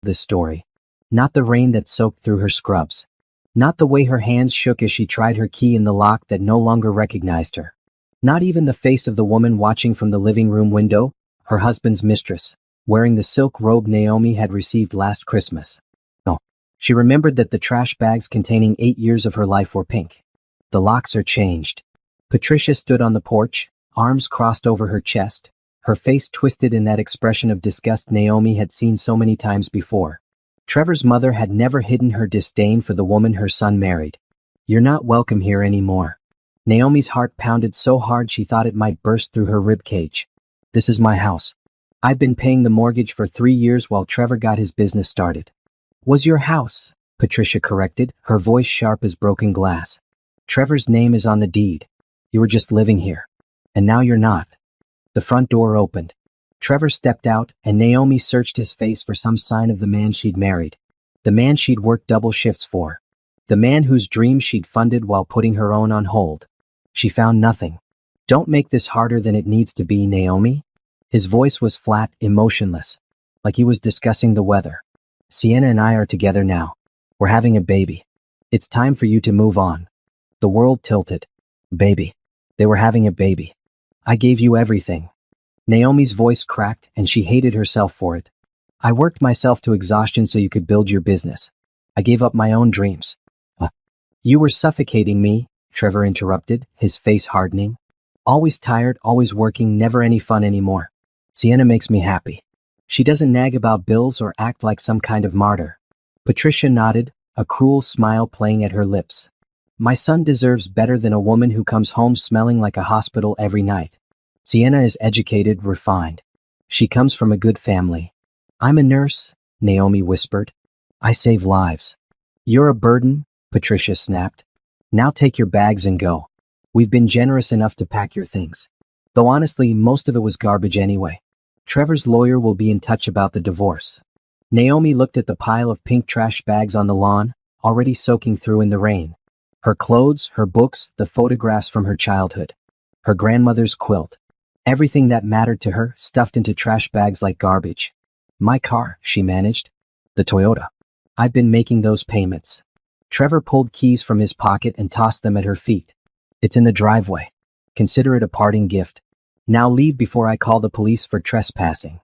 this story. Not the rain that soaked through her scrubs. Not the way her hands shook as she tried her key in the lock that no longer recognized her. Not even the face of the woman watching from the living room window, her husband's mistress, wearing the silk robe Naomi had received last Christmas. No. She remembered that the trash bags containing 8 years of her life were pink. The locks are changed. Patricia stood on the porch, arms crossed over her chest, her face twisted in that expression of disgust Naomi had seen so many times before. Trevor's mother had never hidden her disdain for the woman her son married. "You're not welcome here anymore." Naomi's heart pounded so hard she thought it might burst through her ribcage. "This is my house. I've been paying the mortgage for 3 years while Trevor got his business started." "Was your house," Patricia corrected, her voice sharp as broken glass. "Trevor's name is on the deed. You were just living here. And now you're not." The front door opened. Trevor stepped out, and Naomi searched his face for some sign of the man she'd married. The man she'd worked double shifts for. The man whose dreams she'd funded while putting her own on hold. She found nothing. "Don't make this harder than it needs to be, Naomi." His voice was flat, emotionless, like he was discussing the weather. "Sienna and I are together now. We're having a baby. It's time for you to move on." The world tilted. "Baby. They were having a baby. I gave you everything." Naomi's voice cracked, and she hated herself for it. "I worked myself to exhaustion so you could build your business. I gave up my own dreams." "You were suffocating me," Trevor interrupted, his face hardening. "Always tired, always working, never any fun anymore. Sienna makes me happy. She doesn't nag about bills or act like some kind of martyr." Patricia nodded, a cruel smile playing at her lips. "My son deserves better than a woman who comes home smelling like a hospital every night. Sienna is educated, refined. She comes from a good family." "I'm a nurse," Naomi whispered. "I save lives." "You're a burden," Patricia snapped. "Now take your bags and go. We've been generous enough to pack your things." Though honestly, most of it was garbage anyway. Trevor's lawyer will be in touch about the divorce. Naomi looked at the pile of pink trash bags on the lawn, already soaking through in the rain. Her clothes, her books, the photographs from her childhood. Her grandmother's quilt. Everything that mattered to her stuffed into trash bags like garbage. "My car," she managed. "The Toyota. I've been making those payments." Trevor pulled keys from his pocket and tossed them at her feet. "It's in the driveway. Consider it a parting gift. Now leave before I call the police for trespassing."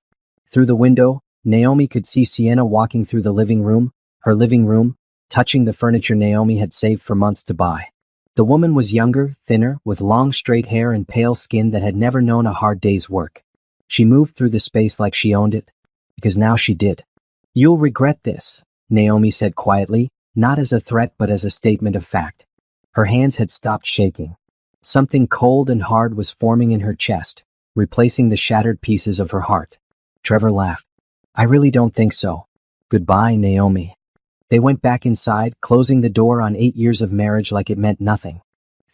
Through the window, Naomi could see Sienna walking through the living room, her living room, touching the furniture Naomi had saved for months to buy. The woman was younger, thinner, with long straight hair and pale skin that had never known a hard day's work. She moved through the space like she owned it, because now she did. "You'll regret this," Naomi said quietly, not as a threat but as a statement of fact. Her hands had stopped shaking. Something cold and hard was forming in her chest, replacing the shattered pieces of her heart. Trevor laughed. "I really don't think so. Goodbye, Naomi." They went back inside, closing the door on 8 years of marriage like it meant nothing.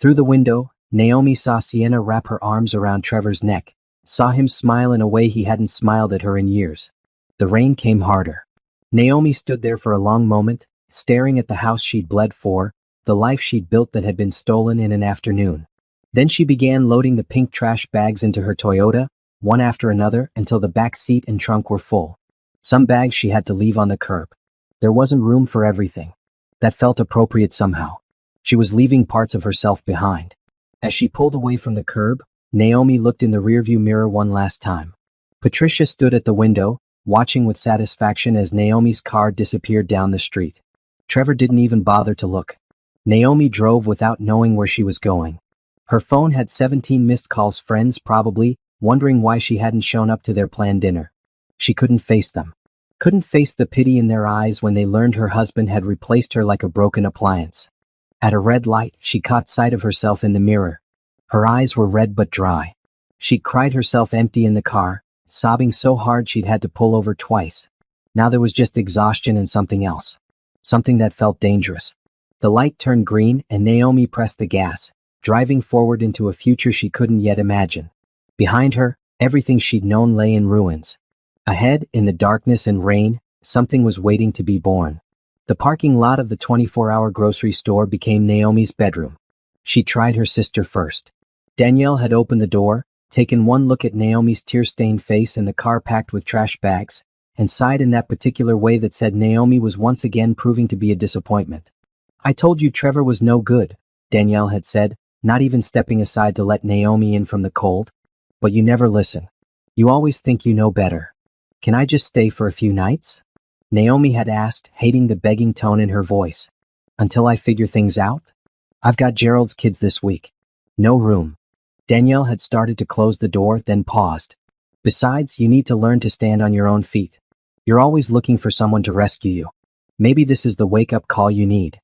Through the window, Naomi saw Sienna wrap her arms around Trevor's neck, saw him smile in a way he hadn't smiled at her in years. The rain came harder. Naomi stood there for a long moment, staring at the house she'd bled for, the life she'd built that had been stolen in an afternoon. Then she began loading the pink trash bags into her Toyota, one after another, until the back seat and trunk were full. Some bags she had to leave on the curb. There wasn't room for everything. That felt appropriate somehow. She was leaving parts of herself behind. As she pulled away from the curb, Naomi looked in the rearview mirror one last time. Patricia stood at the window, watching with satisfaction as Naomi's car disappeared down the street. Trevor didn't even bother to look. Naomi drove without knowing where she was going. Her phone had 17 missed calls, friends probably, wondering why she hadn't shown up to their planned dinner. She couldn't face them. Couldn't face the pity in their eyes when they learned her husband had replaced her like a broken appliance. At a red light, she caught sight of herself in the mirror. Her eyes were red but dry. She'd cried herself empty in the car, sobbing so hard she'd had to pull over twice. Now there was just exhaustion and something else. Something that felt dangerous. The light turned green and Naomi pressed the gas, driving forward into a future she couldn't yet imagine. Behind her, everything she'd known lay in ruins. Ahead, in the darkness and rain, something was waiting to be born. The parking lot of the 24-hour grocery store became Naomi's bedroom. She tried her sister first. Danielle had opened the door, taken one look at Naomi's tear-stained face and the car packed with trash bags, and sighed in that particular way that said Naomi was once again proving to be a disappointment. "I told you Trevor was no good," Danielle had said, not even stepping aside to let Naomi in from the cold. "But you never listen. You always think you know better. Can I just stay for a few nights?" Naomi had asked, hating the begging tone in her voice. "Until I figure things out? I've got Gerald's kids this week. No room." Danielle had started to close the door, then paused. "Besides, you need to learn to stand on your own feet. You're always looking for someone to rescue you. Maybe this is the wake-up call you need."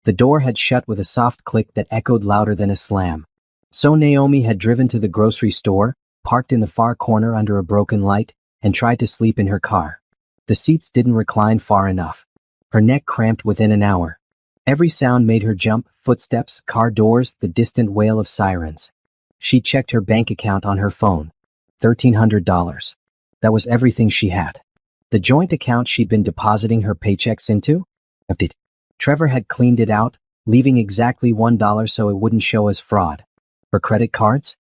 The door had shut with a soft click that echoed louder than a slam. So Naomi had driven to the grocery store, parked in the far corner under a broken light, and tried to sleep in her car. The seats didn't recline far enough. Her neck cramped within an hour. Every sound made her jump: footsteps, car doors, the distant wail of sirens. She checked her bank account on her phone. $1,300. That was everything she had. The joint account she'd been depositing her paychecks into? Update. Trevor had cleaned it out, leaving exactly $1 so it wouldn't show as fraud. Her credit cards?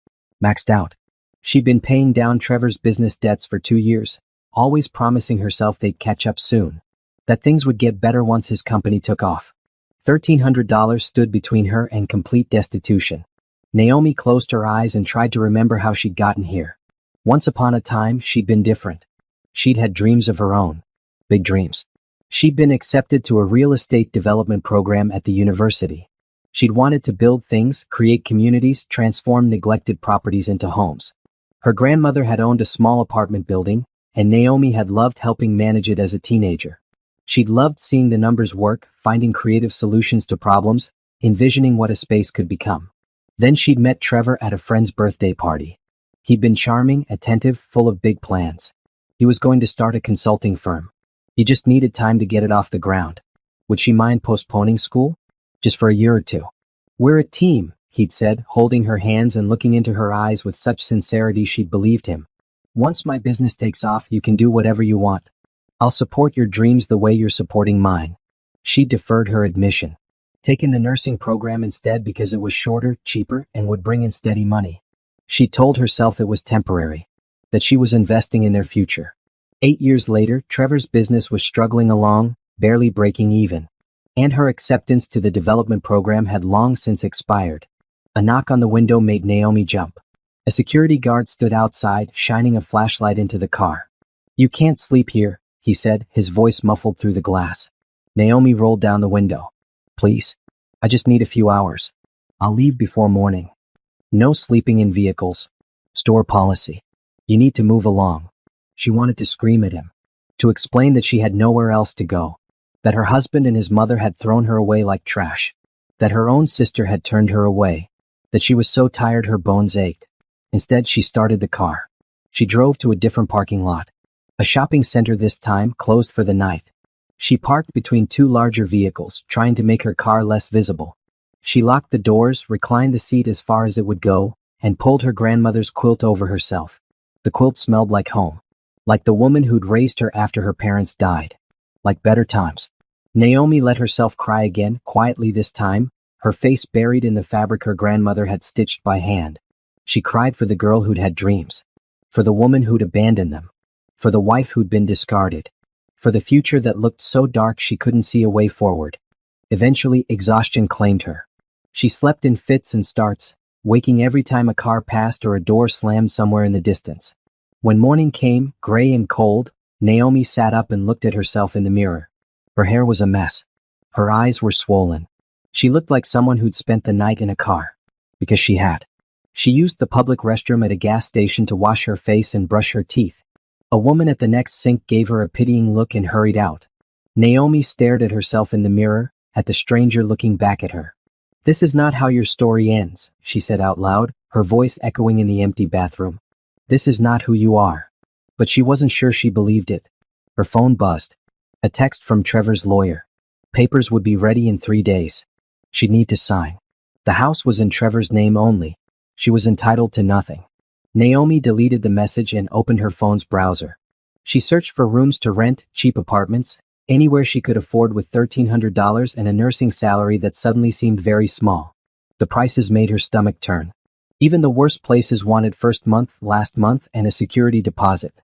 Maxed out. She'd been paying down Trevor's business debts for 2 years, always promising herself they'd catch up soon, that things would get better once his company took off. $1,300 stood between her and complete destitution. Naomi closed her eyes and tried to remember how she'd gotten here. Once upon a time, she'd been different. She'd had dreams of her own. Big dreams. She'd been accepted to a real estate development program at the university. She'd wanted to build things, create communities, transform neglected properties into homes. Her grandmother had owned a small apartment building, and Naomi had loved helping manage it as a teenager. She'd loved seeing the numbers work, finding creative solutions to problems, envisioning what a space could become. Then she'd met Trevor at a friend's birthday party. He'd been charming, attentive, full of big plans. He was going to start a consulting firm. He just needed time to get it off the ground. Would she mind postponing school? Just for a year or two. "We're a team," he'd said, holding her hands and looking into her eyes with such sincerity she'd believed him. "Once my business takes off, you can do whatever you want. I'll support your dreams the way you're supporting mine." She deferred her admission, taking the nursing program instead because it was shorter, cheaper, and would bring in steady money. She told herself it was temporary, that she was investing in their future. 8 years later, Trevor's business was struggling along, barely breaking even. And her acceptance to the development program had long since expired. A knock on the window made Naomi jump. A security guard stood outside, shining a flashlight into the car. "You can't sleep here," he said, his voice muffled through the glass. Naomi rolled down the window. "Please. I just need a few hours. I'll leave before morning." "No sleeping in vehicles. Store policy. You need to move along." She wanted to scream at him, to explain that she had nowhere else to go, that her husband and his mother had thrown her away like trash, that her own sister had turned her away, that she was so tired her bones ached. Instead, she started the car. She drove to a different parking lot. A shopping center this time, closed for the night. She parked between 2 larger vehicles, trying to make her car less visible. She locked the doors, reclined the seat as far as it would go, and pulled her grandmother's quilt over herself. The quilt smelled like home. Like the woman who'd raised her after her parents died. Like better times. Naomi let herself cry again, quietly this time, her face buried in the fabric her grandmother had stitched by hand. She cried for the girl who'd had dreams. For the woman who'd abandoned them. For the wife who'd been discarded. For the future that looked so dark she couldn't see a way forward. Eventually, exhaustion claimed her. She slept in fits and starts, waking every time a car passed or a door slammed somewhere in the distance. When morning came, gray and cold, Naomi sat up and looked at herself in the mirror. Her hair was a mess. Her eyes were swollen. She looked like someone who'd spent the night in a car. Because she had. She used the public restroom at a gas station to wash her face and brush her teeth. A woman at the next sink gave her a pitying look and hurried out. Naomi stared at herself in the mirror, at the stranger looking back at her. "This is not how your story ends," she said out loud, her voice echoing in the empty bathroom. "This is not who you are." But she wasn't sure she believed it. Her phone buzzed. A text from Trevor's lawyer. Papers would be ready in 3 days. She'd need to sign. The house was in Trevor's name only. She was entitled to nothing. Naomi deleted the message and opened her phone's browser. She searched for rooms to rent, cheap apartments, anywhere she could afford with $1,300 and a nursing salary that suddenly seemed very small. The prices made her stomach turn. Even the worst places wanted first month, last month, and a security deposit.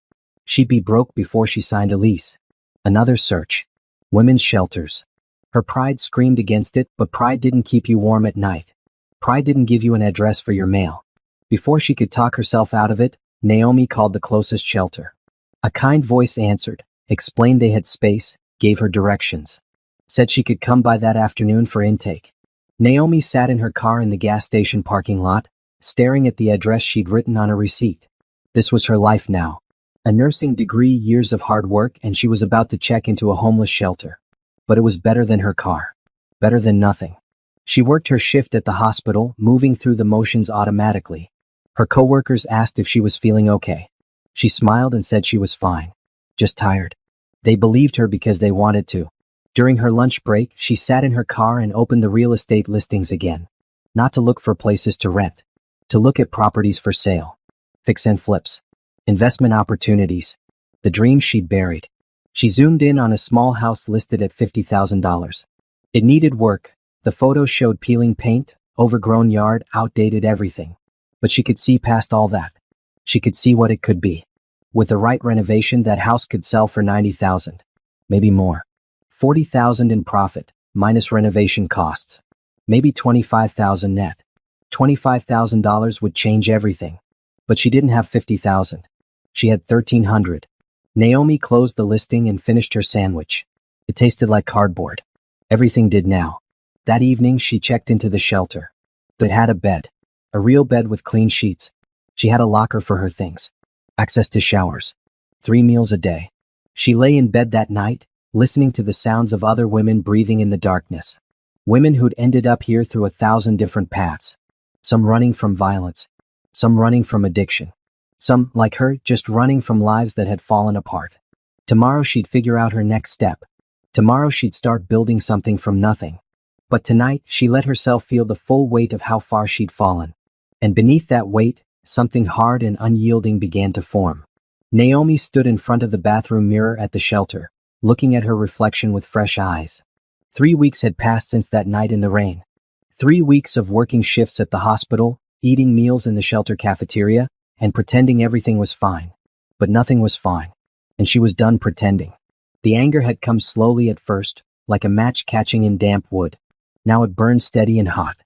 She'd be broke before she signed a lease. Another search. Women's shelters. Her pride screamed against it, but pride didn't keep you warm at night. Pride didn't give you an address for your mail. Before she could talk herself out of it, Naomi called the closest shelter. A kind voice answered, explained they had space, gave her directions. Said she could come by that afternoon for intake. Naomi sat in her car in the gas station parking lot, staring at the address she'd written on a receipt. This was her life now. A nursing degree, years of hard work, and she was about to check into a homeless shelter. But it was better than her car. Better than nothing. She worked her shift at the hospital, moving through the motions automatically. Her coworkers asked if she was feeling okay. She smiled and said she was fine. Just tired. They believed her because they wanted to. During her lunch break, she sat in her car and opened the real estate listings again. Not to look for places to rent. To look at properties for sale. Fix and flips. Investment opportunities. The dreams she'd buried. She zoomed in on a small house listed at $50,000. It needed work. The photos showed peeling paint, overgrown yard, outdated everything. But she could see past all that. She could see what it could be. With the right renovation, that house could sell for $90,000. Maybe more. $40,000 in profit, minus renovation costs. Maybe $25,000 net. $25,000 would change everything. But she didn't have $50,000. She had $1,300. Naomi closed the listing and finished her sandwich. It tasted like cardboard. Everything did now. That evening, she checked into the shelter. It had a bed. A real bed with clean sheets. She had a locker for her things. Access to showers. 3 meals a day. She lay in bed that night, listening to the sounds of other women breathing in the darkness. Women who'd ended up here through 1,000 different paths. Some running from violence. Some running from addiction. Some, like her, just running from lives that had fallen apart. Tomorrow she'd figure out her next step. Tomorrow she'd start building something from nothing. But tonight, she let herself feel the full weight of how far she'd fallen. And beneath that weight, something hard and unyielding began to form. Naomi stood in front of the bathroom mirror at the shelter, looking at her reflection with fresh eyes. 3 weeks had passed since that night in the rain. 3 weeks of working shifts at the hospital, eating meals in the shelter cafeteria, and pretending everything was fine. But nothing was fine. And she was done pretending. The anger had come slowly at first, like a match catching in damp wood. Now it burned steady and hot.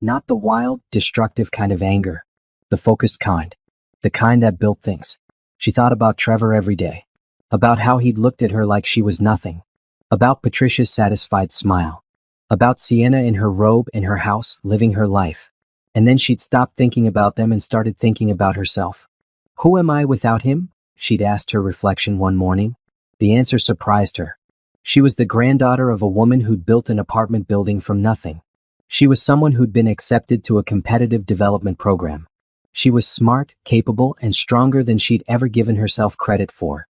Not the wild, destructive kind of anger. The focused kind. The kind that built things. She thought about Trevor every day. About how he'd looked at her like she was nothing. About Patricia's satisfied smile. About Sienna in her robe in her house, living her life. And then she'd stopped thinking about them and started thinking about herself. Who am I without him? She'd asked her reflection one morning. The answer surprised her. She was the granddaughter of a woman who'd built an apartment building from nothing. She was someone who'd been accepted to a competitive development program. She was smart, capable, and stronger than she'd ever given herself credit for.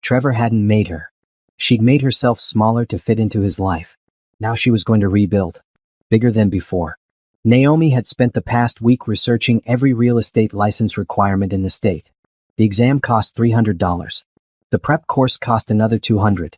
Trevor hadn't made her. She'd made herself smaller to fit into his life. Now she was going to rebuild. Bigger than before. Naomi had spent the past week researching every real estate license requirement in the state. The exam cost $300. The prep course cost another $200.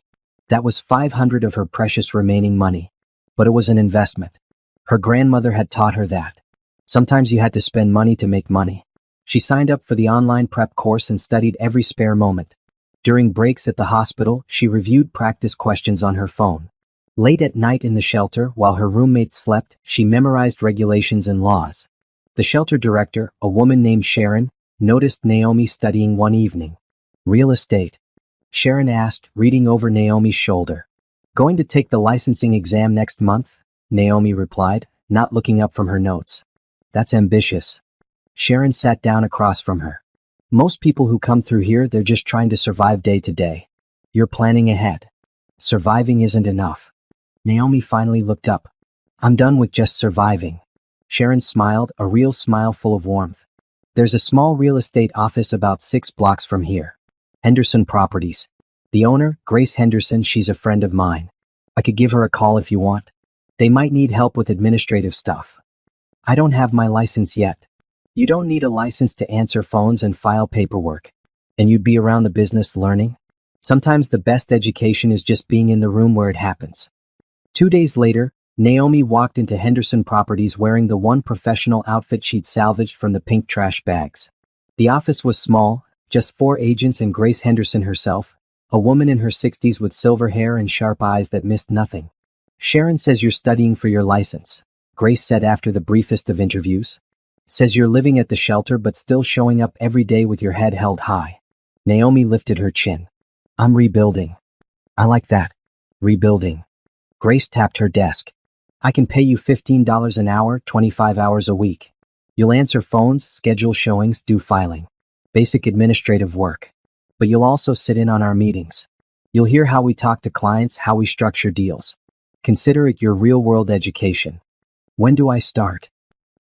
That was $500 of her precious remaining money. But it was an investment. Her grandmother had taught her that. Sometimes you had to spend money to make money. She signed up for the online prep course and studied every spare moment. During breaks at the hospital, she reviewed practice questions on her phone. Late at night in the shelter, while her roommates slept, she memorized regulations and laws. The shelter director, a woman named Sharon, noticed Naomi studying one evening. Real estate. Sharon asked, reading over Naomi's shoulder. Going to take the licensing exam next month? Naomi replied, not looking up from her notes. That's ambitious. Sharon sat down across from her. Most people who come through here, they're just trying to survive day to day. You're planning ahead. Surviving isn't enough. Naomi finally looked up. I'm done with just surviving. Sharon smiled, a real smile full of warmth. There's a small real estate office about 6 blocks from here. Henderson Properties. The owner, Grace Henderson, she's a friend of mine. I could give her a call if you want. They might need help with administrative stuff. I don't have my license yet. You don't need a license to answer phones and file paperwork. And you'd be around the business learning. Sometimes the best education is just being in the room where it happens. 2 days later, Naomi walked into Henderson Properties wearing the one professional outfit she'd salvaged from the pink trash bags. The office was small, Just 4 agents and Grace Henderson herself, a woman in her 60s with silver hair and sharp eyes that missed nothing. Sharon says you're studying for your license, Grace said after the briefest of interviews. Says you're living at the shelter but still showing up every day with your head held high. Naomi lifted her chin. I'm rebuilding. I like that. Rebuilding. Grace tapped her desk. I can pay you $15 an hour, 25 hours a week. You'll answer phones, schedule showings, do filing. Basic administrative work. But you'll also sit in on our meetings. You'll hear how we talk to clients, how we structure deals. Consider it your real-world education. When do I start?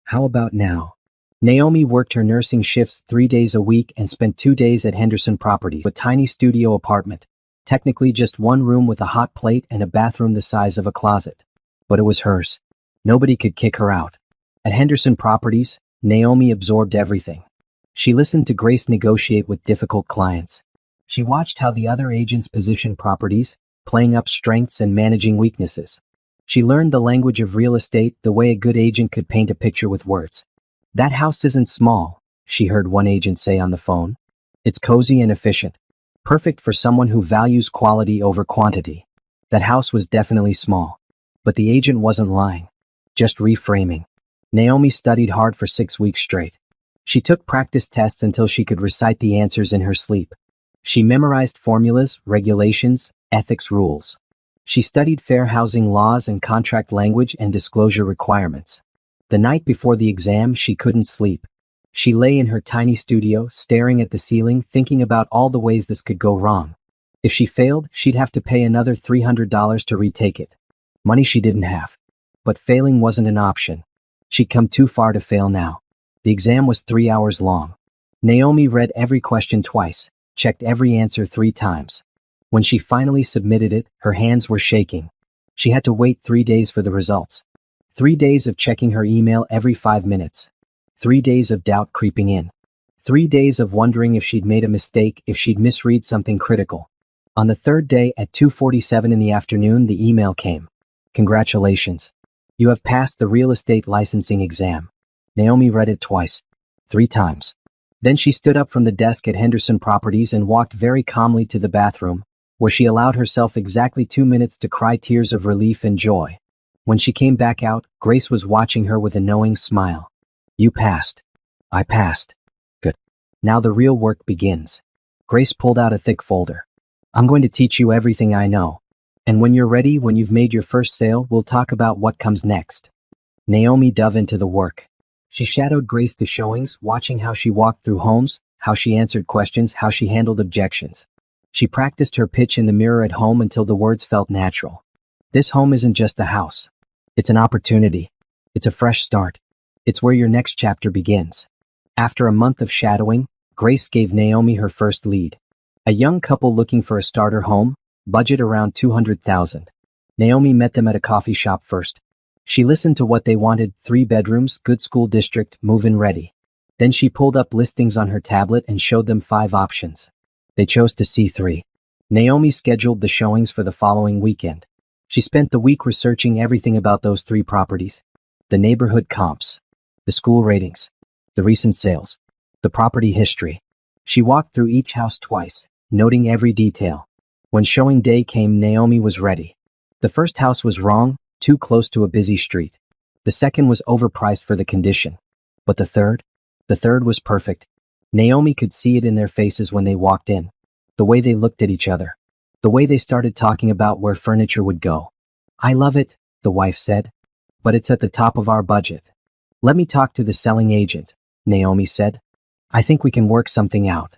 How about now? Naomi worked her nursing shifts 3 days a week and spent 2 days at Henderson Properties, a tiny studio apartment. Technically just one room with a hot plate and a bathroom the size of a closet. But it was hers. Nobody could kick her out. At Henderson Properties, Naomi absorbed everything. She listened to Grace negotiate with difficult clients. She watched how the other agents positioned properties, playing up strengths and managing weaknesses. She learned the language of real estate the way a good agent could paint a picture with words. That house isn't small, she heard one agent say on the phone. It's cozy and efficient. Perfect for someone who values quality over quantity. That house was definitely small. But the agent wasn't lying. Just reframing. Naomi studied hard for 6 weeks straight. She took practice tests until she could recite the answers in her sleep. She memorized formulas, regulations, ethics rules. She studied fair housing laws and contract language and disclosure requirements. The night before the exam, she couldn't sleep. She lay in her tiny studio, staring at the ceiling, thinking about all the ways this could go wrong. If she failed, she'd have to pay another $300 to retake it. Money she didn't have. But failing wasn't an option. She'd come too far to fail now. The exam was 3 hours long. Naomi read every question twice, checked every answer 3 times. When she finally submitted it, her hands were shaking. She had to wait 3 days for the results. 3 days of checking her email every 5 minutes. 3 days of doubt creeping in. 3 days of wondering if she'd made a mistake, if she'd misread something critical. On the 3rd day at 2:47 in the afternoon, the email came. Congratulations. You have passed the real estate licensing exam. Naomi read it twice. 3 times. Then she stood up from the desk at Henderson Properties and walked very calmly to the bathroom, where she allowed herself exactly 2 minutes to cry tears of relief and joy. When she came back out, Grace was watching her with a knowing smile. You passed. I passed. Good. Now the real work begins. Grace pulled out a thick folder. I'm going to teach you everything I know. And when you're ready, when you've made your first sale, we'll talk about what comes next. Naomi dove into the work. She shadowed Grace to showings, watching how she walked through homes, how she answered questions, how she handled objections. She practiced her pitch in the mirror at home until the words felt natural. This home isn't just a house. It's an opportunity. It's a fresh start. It's where your next chapter begins. After a month of shadowing, Grace gave Naomi her first lead. A young couple looking for a starter home, budget around $200,000. Naomi met them at a coffee shop first. She listened to what they wanted: 3 bedrooms, good school district, move-in ready. Then she pulled up listings on her tablet and showed them 5 options. They chose to see 3. Naomi scheduled the showings for the following weekend. She spent the week researching everything about those 3 properties. The neighborhood comps, the school ratings, the recent sales, the property history. She walked through each house twice, noting every detail. When showing day came, Naomi was ready. The first house was wrong, too close to a busy street. The second was overpriced for the condition. But the third was perfect. Naomi could see it in their faces when they walked in. The way they looked at each other. The way they started talking about where furniture would go. I love it, the wife said. But it's at the top of our budget. Let me talk to the selling agent, Naomi said. I think we can work something out.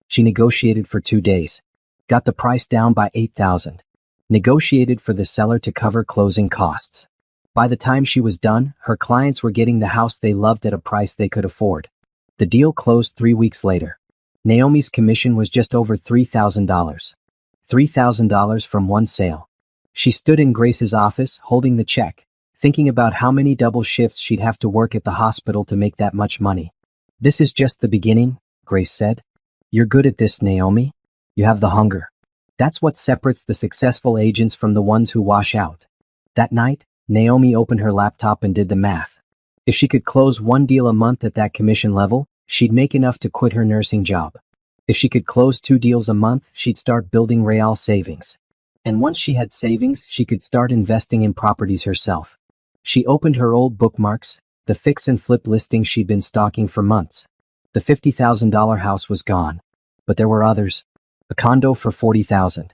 She negotiated for 2 days. Got the price down by $8,000. Negotiated for the seller to cover closing costs. By the time she was done, her clients were getting the house they loved at a price they could afford. The deal closed 3 weeks later. Naomi's commission was just over $3,000. $3,000 from one sale. She stood in Grace's office, holding the check, thinking about how many double shifts she'd have to work at the hospital to make that much money. This is just the beginning, Grace said. You're good at this, Naomi. You have the hunger. That's what separates the successful agents from the ones who wash out. That night, Naomi opened her laptop and did the math. If she could close 1 deal a month at that commission level, she'd make enough to quit her nursing job. If she could close 2 deals a month, she'd start building real savings. And once she had savings, she could start investing in properties herself. She opened her old bookmarks, the fix and flip listings she'd been stalking for months. The $50,000 house was gone. But there were others. A condo for $40,000.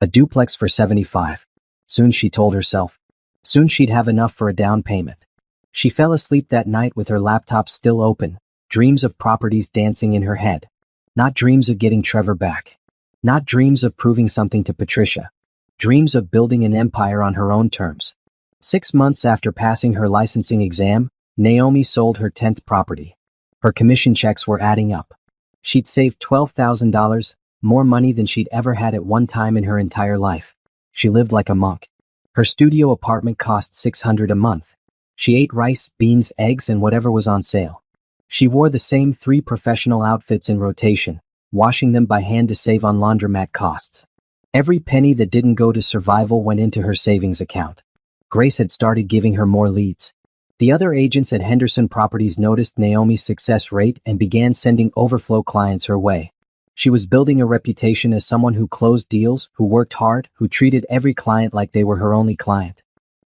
A duplex for $75,000. Soon, she told herself. Soon she'd have enough for a down payment. She fell asleep that night with her laptop still open, dreams of properties dancing in her head. Not dreams of getting Trevor back. Not dreams of proving something to Patricia. Dreams of building an empire on her own terms. 6 months after passing her licensing exam, Naomi sold her 10th property. Her commission checks were adding up. She'd saved $12,000, more money than she'd ever had at one time in her entire life. She lived like a monk. Her studio apartment cost $600 a month. She ate rice, beans, eggs, and whatever was on sale. She wore the same 3 professional outfits in rotation, washing them by hand to save on laundromat costs. Every penny that didn't go to survival went into her savings account. Grace had started giving her more leads. The other agents at Henderson Properties noticed Naomi's success rate and began sending overflow clients her way. She was building a reputation as someone who closed deals, who worked hard, who treated every client like they were her only client.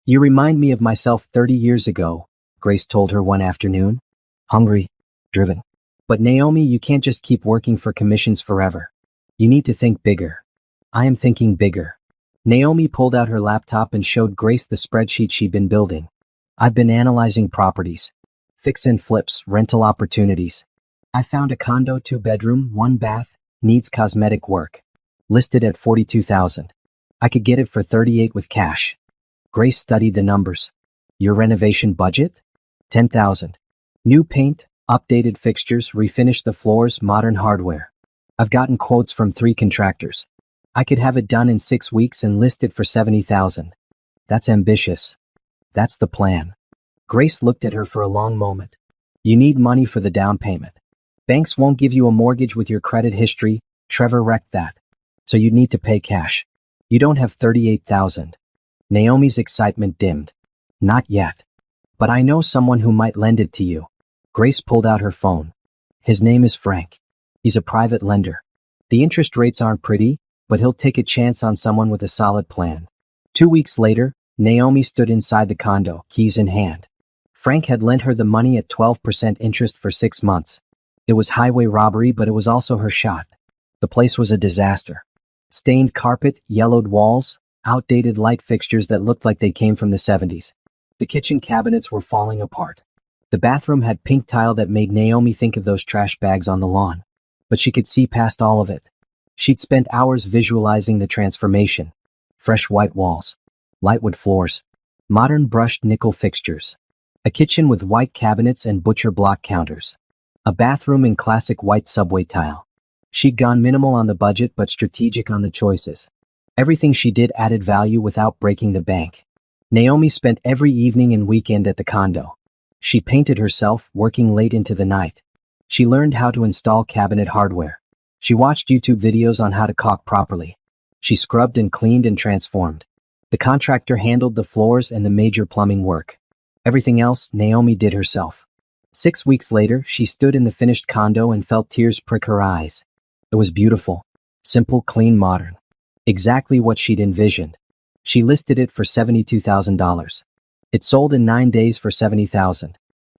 "You remind me of myself 30 years ago," Grace told her one afternoon. "Hungry, driven. But Naomi, you can't just keep working for commissions forever. You need to think bigger." "I am thinking bigger." Naomi pulled out her laptop and showed Grace the spreadsheet she'd been building. "I've been analyzing properties. Fix and flips, rental opportunities. I found a condo, 2-bedroom, 1 bath, needs cosmetic work. Listed at $42,000. I could get it for $38,000 with cash." Grace studied the numbers. "Your renovation budget?" $10,000. "New paint, updated fixtures, refinish the floors, modern hardware. I've gotten quotes from 3 contractors. I could have it done in 6 weeks and list it for $70,000. "That's ambitious." "That's the plan." Grace looked at her for a long moment. "You need money for the down payment. Banks won't give you a mortgage with your credit history. Trevor wrecked that. So you'd need to pay cash. You don't have $38,000. Naomi's excitement dimmed. "Not yet. But I know someone who might lend it to you." Grace pulled out her phone. "His name is Frank. He's a private lender. The interest rates aren't pretty, but he'll take a chance on someone with a solid plan." 2 weeks later, Naomi stood inside the condo, keys in hand. Frank had lent her the money at 12% interest for 6 months. It was highway robbery, but it was also her shot. The place was a disaster. Stained carpet, yellowed walls, outdated light fixtures that looked like they came from the 70s. The kitchen cabinets were falling apart. The bathroom had pink tile that made Naomi think of those trash bags on the lawn. But she could see past all of it. She'd spent hours visualizing the transformation. Fresh white walls. Lightwood floors. Modern brushed nickel fixtures. A kitchen with white cabinets and butcher block counters. A bathroom in classic white subway tile. She'd gone minimal on the budget but strategic on the choices. Everything she did added value without breaking the bank. Naomi spent every evening and weekend at the condo. She painted herself, working late into the night. She learned how to install cabinet hardware. She watched YouTube videos on how to caulk properly. She scrubbed and cleaned and transformed. The contractor handled the floors and the major plumbing work. Everything else, Naomi did herself. 6 weeks later, she stood in the finished condo and felt tears prick her eyes. It was beautiful. Simple, clean, modern. Exactly what she'd envisioned. She listed it for $72,000. It sold in 9 days for $70,000.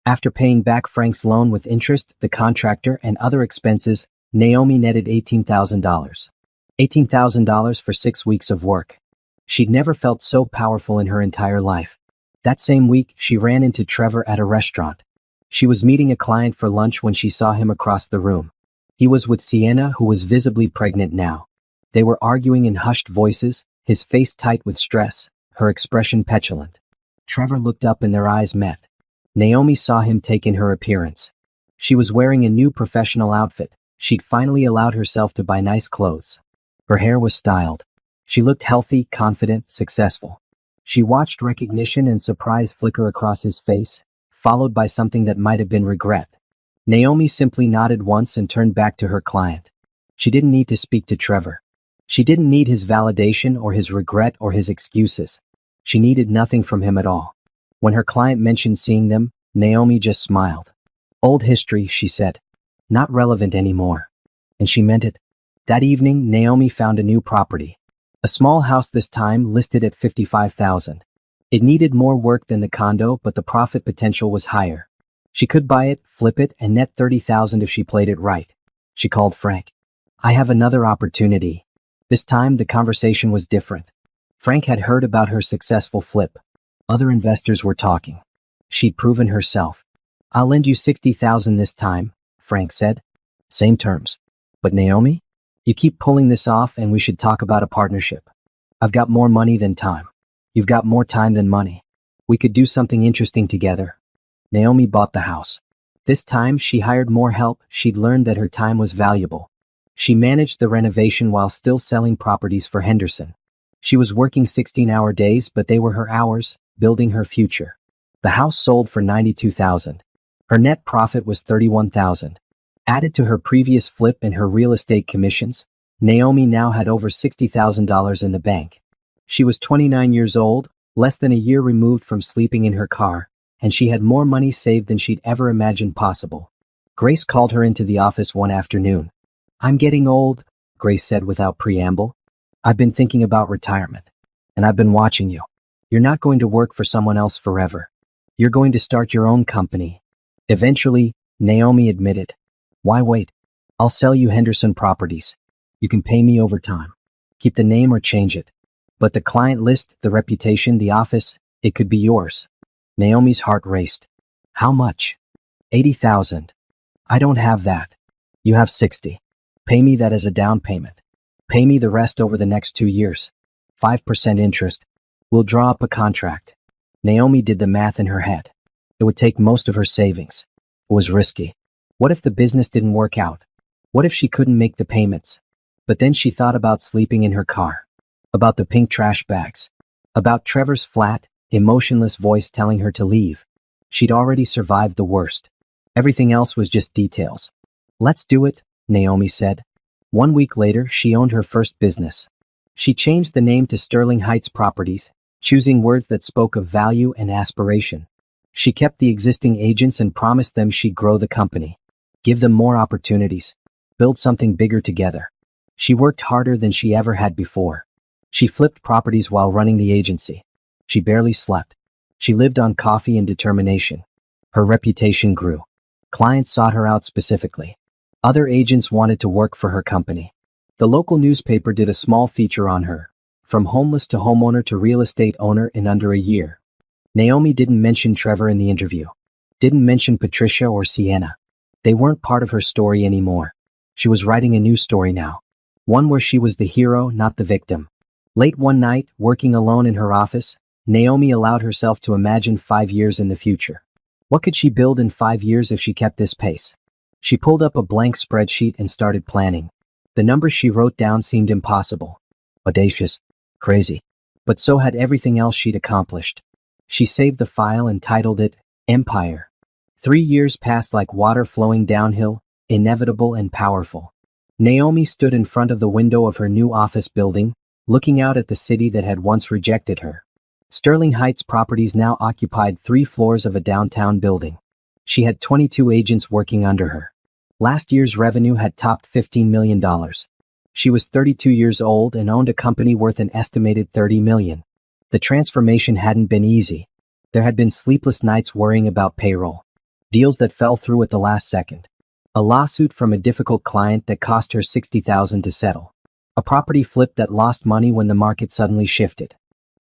After paying back Frank's loan with interest, the contractor, and other expenses, Naomi netted $18,000. $18,000 for 6 weeks of work. She'd never felt so powerful in her entire life. That same week, she ran into Trevor at a restaurant. She was meeting a client for lunch when she saw him across the room. He was with Sienna, who was visibly pregnant now. They were arguing in hushed voices, his face tight with stress, her expression petulant. Trevor looked up and their eyes met. Naomi saw him take in her appearance. She was wearing a new professional outfit. She'd finally allowed herself to buy nice clothes. Her hair was styled. She looked healthy, confident, successful. She watched recognition and surprise flicker across his face, followed by something that might have been regret. Naomi simply nodded once and turned back to her client. She didn't need to speak to Trevor. She didn't need his validation or his regret or his excuses. She needed nothing from him at all. When her client mentioned seeing them, Naomi just smiled. "Old history," she said. "Not relevant anymore." And she meant it. That evening, Naomi found a new property. A small house this time listed at $55,000. It needed more work than the condo, but the profit potential was higher. She could buy it, flip it, and net $30,000 if she played it right. She called Frank. I have another opportunity. This time, the conversation was different. Frank had heard about her successful flip. Other investors were talking. She'd proven herself. I'll lend you $60,000 this time, Frank said. Same terms. But Naomi? You keep pulling this off and we should talk about a partnership. I've got more money than time. You've got more time than money. We could do something interesting together. Naomi bought the house. This time she hired more help. She'd learned that her time was valuable. She managed the renovation while still selling properties for Henderson. She was working 16-hour days, but they were her hours, building her future. The house sold for $92,000. Her net profit was $31,000. Added to her previous flip and her real estate commissions, Naomi now had over $60,000 in the bank. She was 29 years old, less than a year removed from sleeping in her car, and she had more money saved than she'd ever imagined possible. Grace called her into the office one afternoon. I'm getting old, Grace said without preamble. I've been thinking about retirement. And I've been watching you. You're not going to work for someone else forever. You're going to start your own company. Eventually, Naomi admitted. Why wait? I'll sell you Henderson properties. You can pay me over time. Keep the name or change it. But the client list, the reputation, the office, it could be yours. Naomi's heart raced. How much? $80,000. I don't have that. You have 60. Pay me that as a down payment. Pay me the rest over the next 2 years. 5% interest. We'll draw up a contract. Naomi did the math in her head. It would take most of her savings. It was risky. What if the business didn't work out? What if she couldn't make the payments? But then she thought about sleeping in her car. About the pink trash bags. About Trevor's flat, emotionless voice telling her to leave. She'd already survived the worst. Everything else was just details. Let's do it, Naomi said. 1 week later, she owned her first business. She changed the name to Sterling Heights Properties, choosing words that spoke of value and aspiration. She kept the existing agents and promised them she'd grow the company. Give them more opportunities. Build something bigger together. She worked harder than she ever had before. She flipped properties while running the agency. She barely slept. She lived on coffee and determination. Her reputation grew. Clients sought her out specifically. Other agents wanted to work for her company. The local newspaper did a small feature on her, from homeless to homeowner to real estate owner in under a year. Naomi didn't mention Trevor in the interview. Didn't mention Patricia or Sienna. They weren't part of her story anymore. She was writing a new story now. One where she was the hero, not the victim. Late one night, working alone in her office, Naomi allowed herself to imagine 5 years in the future. What could she build in 5 years if she kept this pace? She pulled up a blank spreadsheet and started planning. The numbers she wrote down seemed impossible. Audacious. Crazy. But so had everything else she'd accomplished. She saved the file and titled it, Empire. 3 years passed like water flowing downhill, inevitable and powerful. Naomi stood in front of the window of her new office building, looking out at the city that had once rejected her. Sterling Heights Properties now occupied 3 floors of a downtown building. She had 22 agents working under her. Last year's revenue had topped $15 million. She was 32 years old and owned a company worth an estimated $30 million. The transformation hadn't been easy. There had been sleepless nights worrying about payroll. Deals that fell through at the last second. A lawsuit from a difficult client that cost her $60,000 to settle. A property flip that lost money when the market suddenly shifted.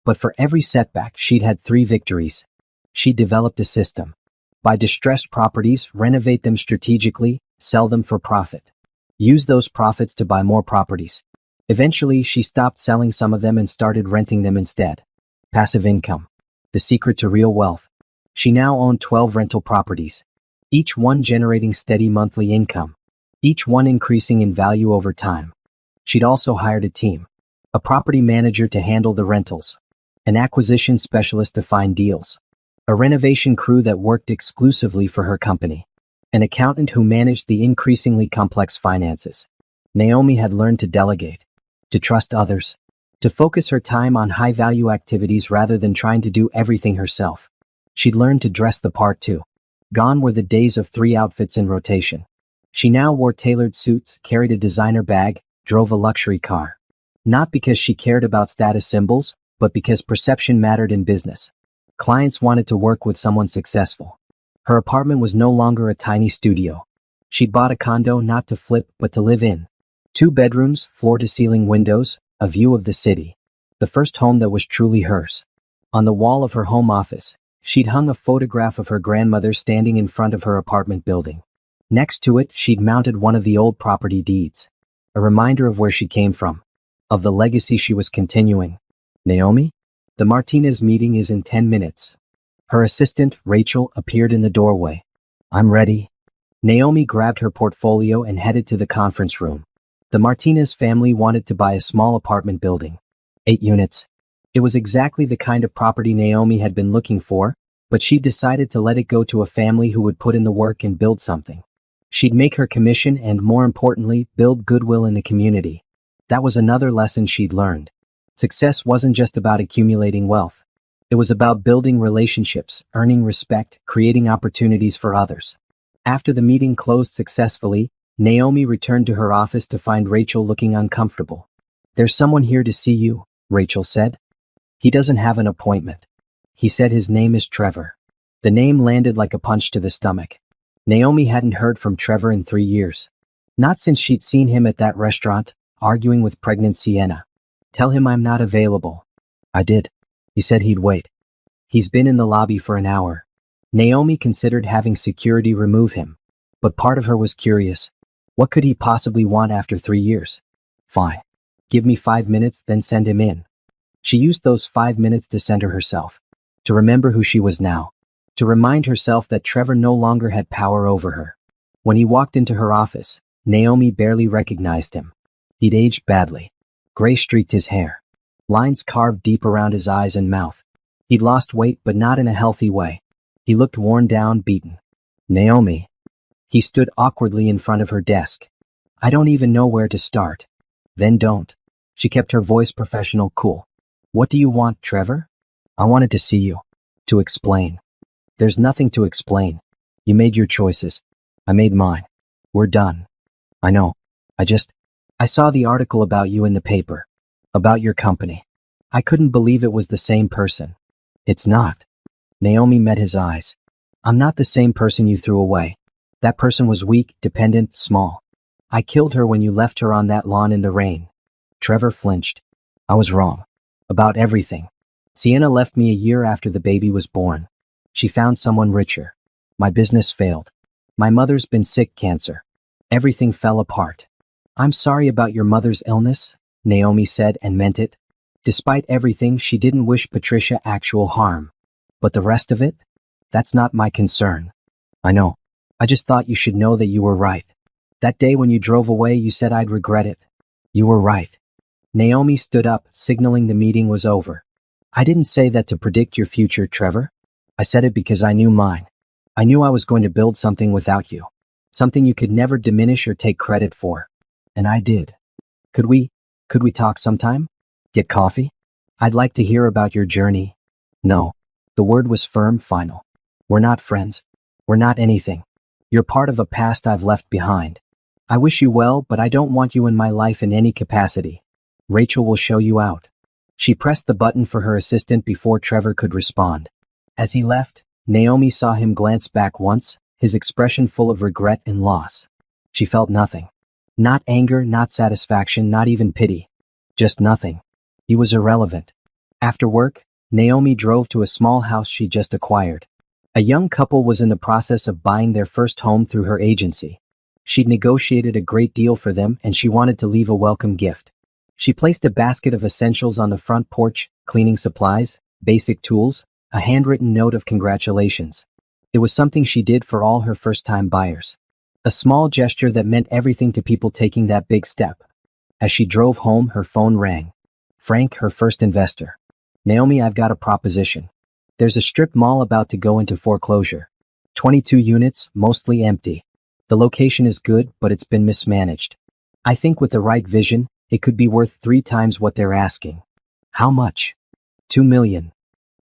But for every setback, she'd had 3 victories. She developed a system. Buy distressed properties, renovate them strategically, sell them for profit. Use those profits to buy more properties. Eventually, she stopped selling some of them and started renting them instead. Passive income. The secret to real wealth. She now owned 12 rental properties. Each one generating steady monthly income. Each one increasing in value over time. She'd also hired a team. A property manager to handle the rentals. An acquisition specialist to find deals. A renovation crew that worked exclusively for her company. An accountant who managed the increasingly complex finances. Naomi had learned to delegate, to trust others, to focus her time on high-value activities rather than trying to do everything herself. She'd learned to dress the part too. Gone were the days of 3 outfits in rotation. She now wore tailored suits, carried a designer bag, drove a luxury car. Not because she cared about status symbols, but because perception mattered in business. Clients wanted to work with someone successful. Her apartment was no longer a tiny studio. She'd bought a condo not to flip, but to live in. 2 bedrooms, floor-to-ceiling windows, a view of the city. The first home that was truly hers. On the wall of her home office, she'd hung a photograph of her grandmother standing in front of her apartment building. Next to it, she'd mounted one of the old property deeds. A reminder of where she came from. Of the legacy she was continuing. Naomi? The Martinez meeting is in 10 minutes. Her assistant, Rachel, appeared in the doorway. I'm ready. Naomi grabbed her portfolio and headed to the conference room. The Martinez family wanted to buy a small apartment building. 8 units. It was exactly the kind of property Naomi had been looking for, but she'd decided to let it go to a family who would put in the work and build something. She'd make her commission and, more importantly, build goodwill in the community. That was another lesson she'd learned. Success wasn't just about accumulating wealth. It was about building relationships, earning respect, creating opportunities for others. After the meeting closed successfully, Naomi returned to her office to find Rachel looking uncomfortable. There's someone here to see you, Rachel said. He doesn't have an appointment. He said his name is Trevor. The name landed like a punch to the stomach. Naomi hadn't heard from Trevor in 3 years. Not since she'd seen him at that restaurant, arguing with pregnant Sienna. Tell him I'm not available. I did. He said he'd wait. He's been in the lobby for an hour. Naomi considered having security remove him. But part of her was curious. What could he possibly want after 3 years? Fine. Give me 5 minutes, then send him in. She used those 5 minutes to center herself. To remember who she was now. To remind herself that Trevor no longer had power over her. When he walked into her office, Naomi barely recognized him. He'd aged badly. Gray streaked his hair. Lines carved deep around his eyes and mouth. He'd lost weight, but not in a healthy way. He looked worn down, beaten. Naomi. He stood awkwardly in front of her desk. I don't even know where to start. Then don't. She kept her voice professional, cool. What do you want, Trevor? I wanted to see you. To explain. There's nothing to explain. You made your choices. I made mine. We're done. I know. I saw the article about you in the paper. About your company. I couldn't believe it was the same person. It's not. Naomi met his eyes. I'm not the same person you threw away. That person was weak, dependent, small. I killed her when you left her on that lawn in the rain. Trevor flinched. I was wrong. About everything. Sienna left me a year after the baby was born. She found someone richer. My business failed. My mother's been sick, cancer. Everything fell apart. I'm sorry about your mother's illness, Naomi said and meant it. Despite everything, she didn't wish Patricia actual harm. But the rest of it? That's not my concern. I know. I just thought you should know that you were right. That day when you drove away, you said I'd regret it. You were right. Naomi stood up, signaling the meeting was over. I didn't say that to predict your future, Trevor. I said it because I knew mine. I knew I was going to build something without you. Something you could never diminish or take credit for. And I did. Could we talk sometime? Get coffee? I'd like to hear about your journey. No. The word was firm, final. We're not friends. We're not anything. You're part of a past I've left behind. I wish you well, but I don't want you in my life in any capacity. Rachel will show you out. She pressed the button for her assistant before Trevor could respond. As he left, Naomi saw him glance back once, his expression full of regret and loss. She felt nothing. Not anger, not satisfaction, not even pity. Just nothing. He was irrelevant. After work, Naomi drove to a small house she just acquired. A young couple was in the process of buying their first home through her agency. She'd negotiated a great deal for them and she wanted to leave a welcome gift. She placed a basket of essentials on the front porch, cleaning supplies, basic tools, a handwritten note of congratulations. It was something she did for all her first-time buyers. A small gesture that meant everything to people taking that big step. As she drove home, her phone rang. Frank, her first investor. Naomi, I've got a proposition. There's a strip mall about to go into foreclosure. 22 units, mostly empty. The location is good, but it's been mismanaged. I think with the right vision, it could be worth 3 times what they're asking. How much? $2 million.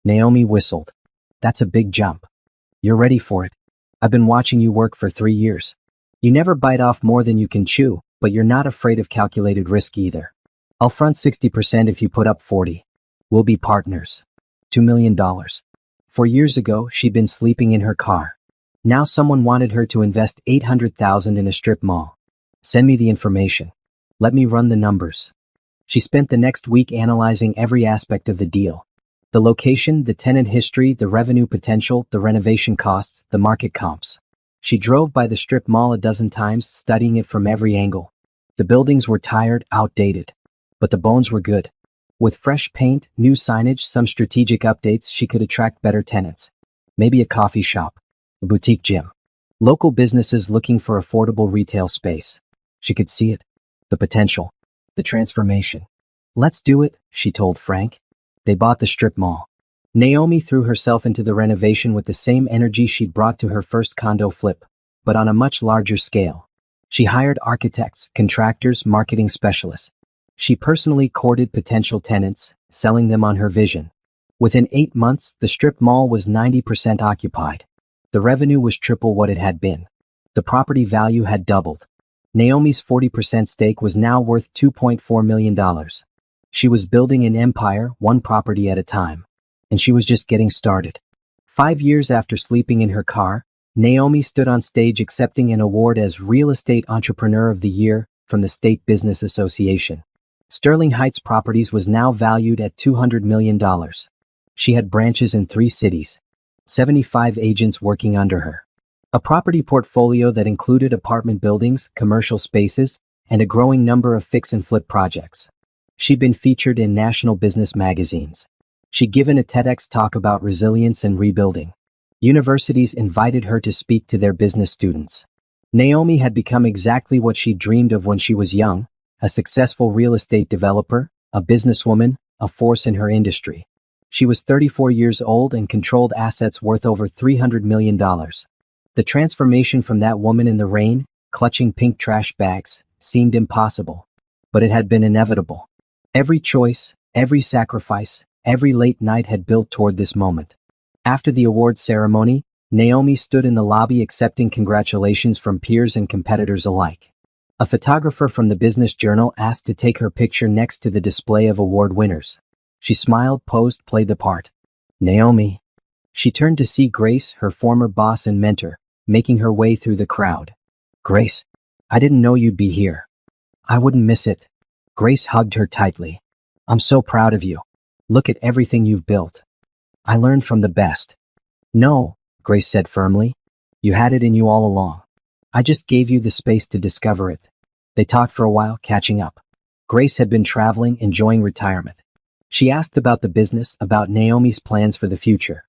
Naomi whistled. That's a big jump. You're ready for it. I've been watching you work for 3 years. You never bite off more than you can chew, but you're not afraid of calculated risk either. I'll front 60% if you put up 40. We'll be partners. $2 million. 4 years ago, she'd been sleeping in her car. Now someone wanted her to invest $800,000 in a strip mall. Send me the information. Let me run the numbers. She spent the next week analyzing every aspect of the deal. The location, the tenant history, the revenue potential, the renovation costs, the market comps. She drove by the strip mall a dozen times, studying it from every angle. The buildings were tired, outdated. But the bones were good. With fresh paint, new signage, some strategic updates, she could attract better tenants. Maybe a coffee shop, a boutique gym. Local businesses looking for affordable retail space. She could see it. The potential. The transformation. Let's do it, she told Frank. They bought the strip mall. Naomi threw herself into the renovation with the same energy she'd brought to her first condo flip, but on a much larger scale. She hired architects, contractors, marketing specialists. She personally courted potential tenants, selling them on her vision. Within 8 months, the strip mall was 90% occupied. The revenue was triple what it had been. The property value had doubled. Naomi's 40% stake was now worth $2.4 million. She was building an empire, one property at a time. And she was just getting started. 5 years after sleeping in her car, Naomi stood on stage accepting an award as Real Estate Entrepreneur of the Year from the State Business Association. Sterling Heights Properties was now valued at $200 million. She had branches in 3 cities. 75 agents working under her. A property portfolio that included apartment buildings, commercial spaces, and a growing number of fix and flip projects. She'd been featured in national business magazines. She'd given a TEDx talk about resilience and rebuilding. Universities invited her to speak to their business students. Naomi had become exactly what she dreamed of when she was young, a successful real estate developer, a businesswoman, a force in her industry. She was 34 years old and controlled assets worth over $300 million. The transformation from that woman in the rain, clutching pink trash bags, seemed impossible. But it had been inevitable. Every choice, every sacrifice, every late night had built toward this moment. After the awards ceremony, Naomi stood in the lobby accepting congratulations from peers and competitors alike. A photographer from the Business Journal asked to take her picture next to the display of award winners. She smiled, posed, played the part. Naomi. She turned to see Grace, her former boss and mentor, making her way through the crowd. Grace, I didn't know you'd be here. I wouldn't miss it. Grace hugged her tightly. I'm so proud of you. Look at everything you've built. I learned from the best. No, Grace said firmly. You had it in you all along. I just gave you the space to discover it. They talked for a while, catching up. Grace had been traveling, enjoying retirement. She asked about the business, about Naomi's plans for the future.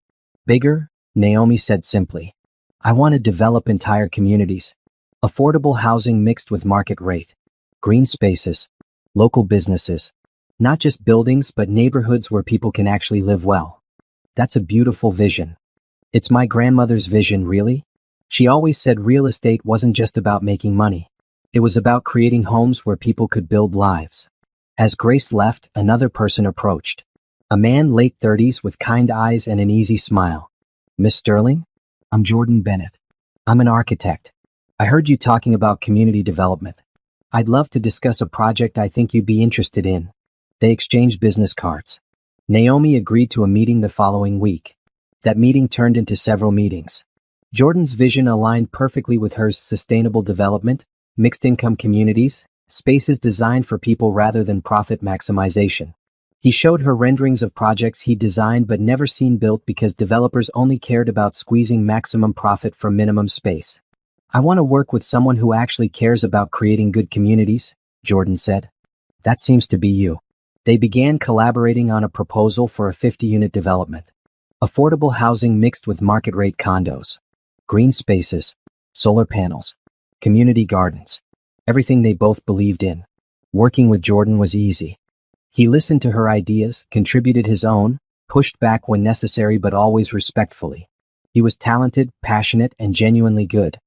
Bigger, Naomi said simply. I want to develop entire communities. Affordable housing mixed with market rate. Green spaces. Local businesses. Not just buildings, but neighborhoods where people can actually live well. That's a beautiful vision. It's my grandmother's vision, really. She always said real estate wasn't just about making money. It was about creating homes where people could build lives. As Grace left, another person approached. A man late 30s with kind eyes and an easy smile. Miss Sterling? I'm Jordan Bennett. I'm an architect. I heard you talking about community development. I'd love to discuss a project I think you'd be interested in. They exchanged business cards. Naomi agreed to a meeting the following week. That meeting turned into several meetings. Jordan's vision aligned perfectly with hers: sustainable development, mixed-income communities, spaces designed for people rather than profit maximization. He showed her renderings of projects he designed but never seen built because developers only cared about squeezing maximum profit from minimum space. I want to work with someone who actually cares about creating good communities, Jordan said. That seems to be you. They began collaborating on a proposal for a 50-unit development. Affordable housing mixed with market-rate condos. Green spaces. Solar panels. Community gardens. Everything they both believed in. Working with Jordan was easy. He listened to her ideas, contributed his own, pushed back when necessary but always respectfully. He was talented, passionate, and genuinely good.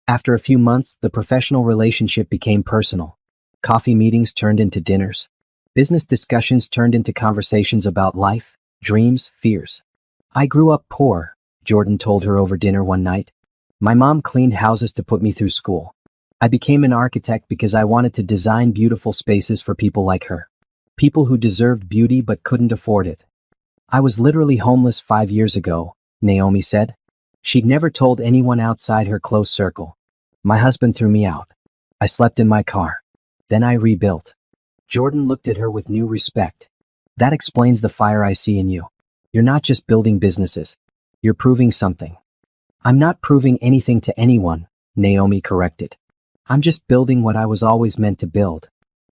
After a few months, the professional relationship became personal. Coffee meetings turned into dinners. Business discussions turned into conversations about life, dreams, fears. I grew up poor, Jordan told her over dinner one night. My mom cleaned houses to put me through school. I became an architect because I wanted to design beautiful spaces for people like her. People who deserved beauty but couldn't afford it. I was literally homeless 5 years ago, Naomi said. She'd never told anyone outside her close circle. My husband threw me out. I slept in my car. Then I rebuilt. Jordan looked at her with new respect. That explains the fire I see in you. You're not just building businesses. You're proving something. I'm not proving anything to anyone, Naomi corrected. I'm just building what I was always meant to build.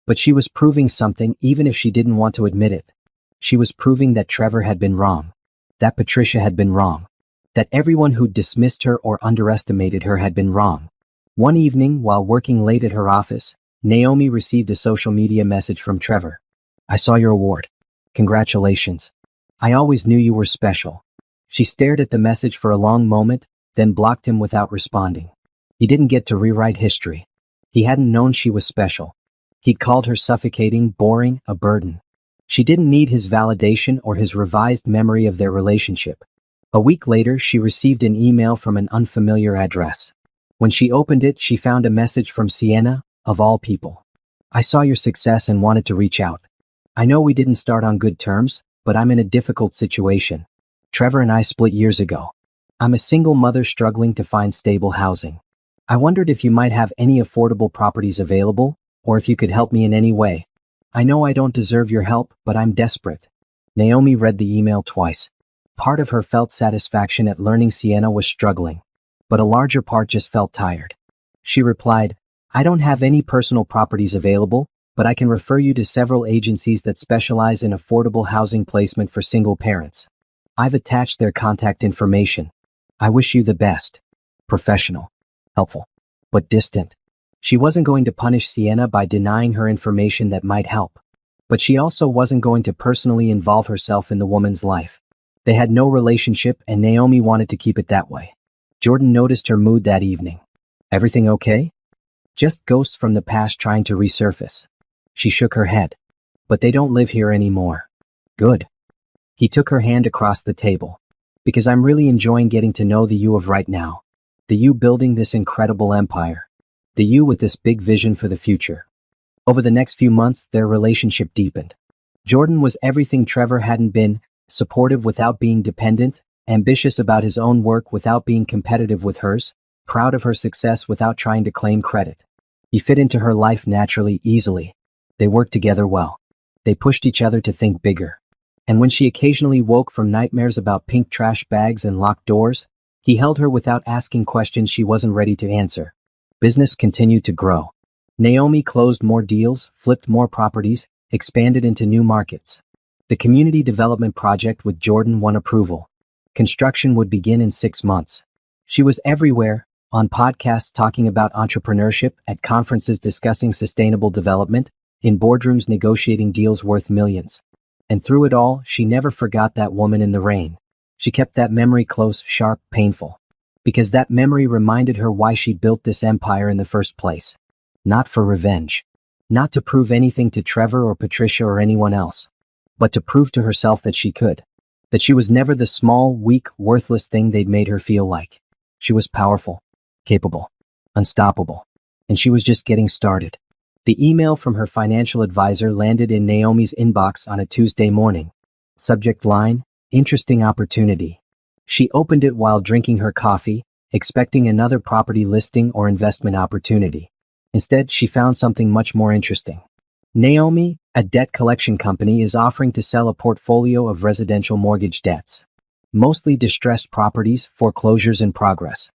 But she was proving something even if she didn't want to admit it. She was proving that Trevor had been wrong. That Patricia had been wrong. That everyone who dismissed her or underestimated her had been wrong. One evening, while working late at her office, Naomi received a social media message from Trevor. I saw your award. Congratulations. I always knew you were special. She stared at the message for a long moment, then blocked him without responding. He didn't get to rewrite history. He hadn't known she was special. He'd called her suffocating, boring, a burden. She didn't need his validation or his revised memory of their relationship. A week later, she received an email from an unfamiliar address. When she opened it, she found a message from Sienna, of all people. I saw your success and wanted to reach out. I know we didn't start on good terms, but I'm in a difficult situation. Trevor and I split years ago. I'm a single mother struggling to find stable housing. I wondered if you might have any affordable properties available, or if you could help me in any way. I know I don't deserve your help, but I'm desperate. Naomi read the email twice. Part of her felt satisfaction at learning Sienna was struggling, but a larger part just felt tired. She replied, I don't have any personal properties available, but I can refer you to several agencies that specialize in affordable housing placement for single parents. I've attached their contact information. I wish you the best. Professional. Helpful. But distant. She wasn't going to punish Sienna by denying her information that might help. But she also wasn't going to personally involve herself in the woman's life. They had no relationship and Naomi wanted to keep it that way. Jordan noticed her mood that evening. Everything okay? Just ghosts from the past trying to resurface. She shook her head. But they don't live here anymore. Good. He took her hand across the table. Because I'm really enjoying getting to know the you of right now. The you building this incredible empire. The you with this big vision for the future. Over the next few months, their relationship deepened. Jordan was everything Trevor hadn't been, supportive without being dependent, ambitious about his own work without being competitive with hers, proud of her success without trying to claim credit. He fit into her life naturally, easily. They worked together well. They pushed each other to think bigger. And when she occasionally woke from nightmares about pink trash bags and locked doors, he held her without asking questions she wasn't ready to answer. Business continued to grow. Naomi closed more deals, flipped more properties, expanded into new markets. The community development project with Jordan won approval. Construction would begin in 6 months. She was everywhere, on podcasts talking about entrepreneurship, at conferences discussing sustainable development, in boardrooms negotiating deals worth millions. And through it all, she never forgot that woman in the rain. She kept that memory close, sharp, painful. Because that memory reminded her why she built this empire in the first place. Not for revenge. Not to prove anything to Trevor or Patricia or anyone else. But to prove to herself that she could. That she was never the small, weak, worthless thing they'd made her feel like. She was powerful, capable, unstoppable. And she was just getting started. The email from her financial advisor landed in Naomi's inbox on a Tuesday morning. Subject line, interesting opportunity. She opened it while drinking her coffee, expecting another property listing or investment opportunity. Instead, she found something much more interesting. Naomi, a debt collection company, is offering to sell a portfolio of residential mortgage debts. Mostly distressed properties, foreclosures in progress.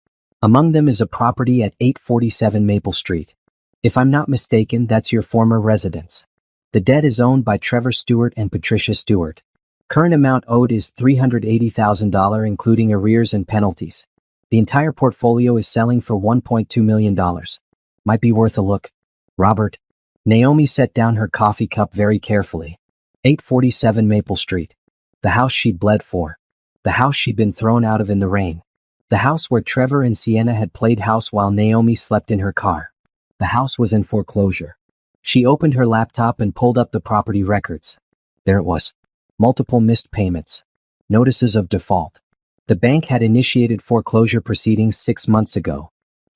Among them is a property at 847 Maple Street. If I'm not mistaken, that's your former residence. The debt is owned by Trevor Stewart and Patricia Stewart. Current amount owed is $380,000 including arrears and penalties. The entire portfolio is selling for $1.2 million. Might be worth a look. Robert. Naomi set down her coffee cup very carefully. 847 Maple Street. The house she'd bled for. The house she'd been thrown out of in the rain. The house where Trevor and Sienna had played house while Naomi slept in her car. The house was in foreclosure. She opened her laptop and pulled up the property records. There it was. Multiple missed payments. Notices of default. The bank had initiated foreclosure proceedings 6 months ago.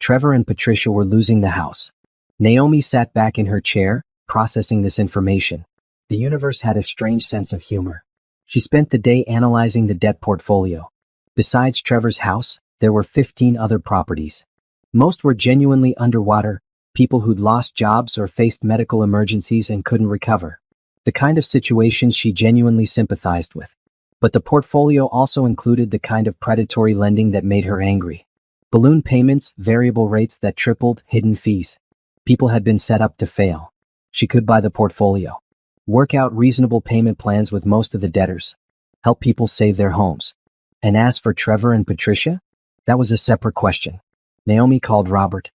Trevor and Patricia were losing the house. Naomi sat back in her chair, processing this information. The universe had a strange sense of humor. She spent the day analyzing the debt portfolio. Besides Trevor's house, there were 15 other properties. Most were genuinely underwater, people who'd lost jobs or faced medical emergencies and couldn't recover. The kind of situations she genuinely sympathized with. But the portfolio also included the kind of predatory lending that made her angry. Balloon payments, variable rates that tripled, hidden fees. People had been set up to fail. She could buy the portfolio. Work out reasonable payment plans with most of the debtors. Help people save their homes. And as for Trevor and Patricia? That was a separate question. Naomi called Robert.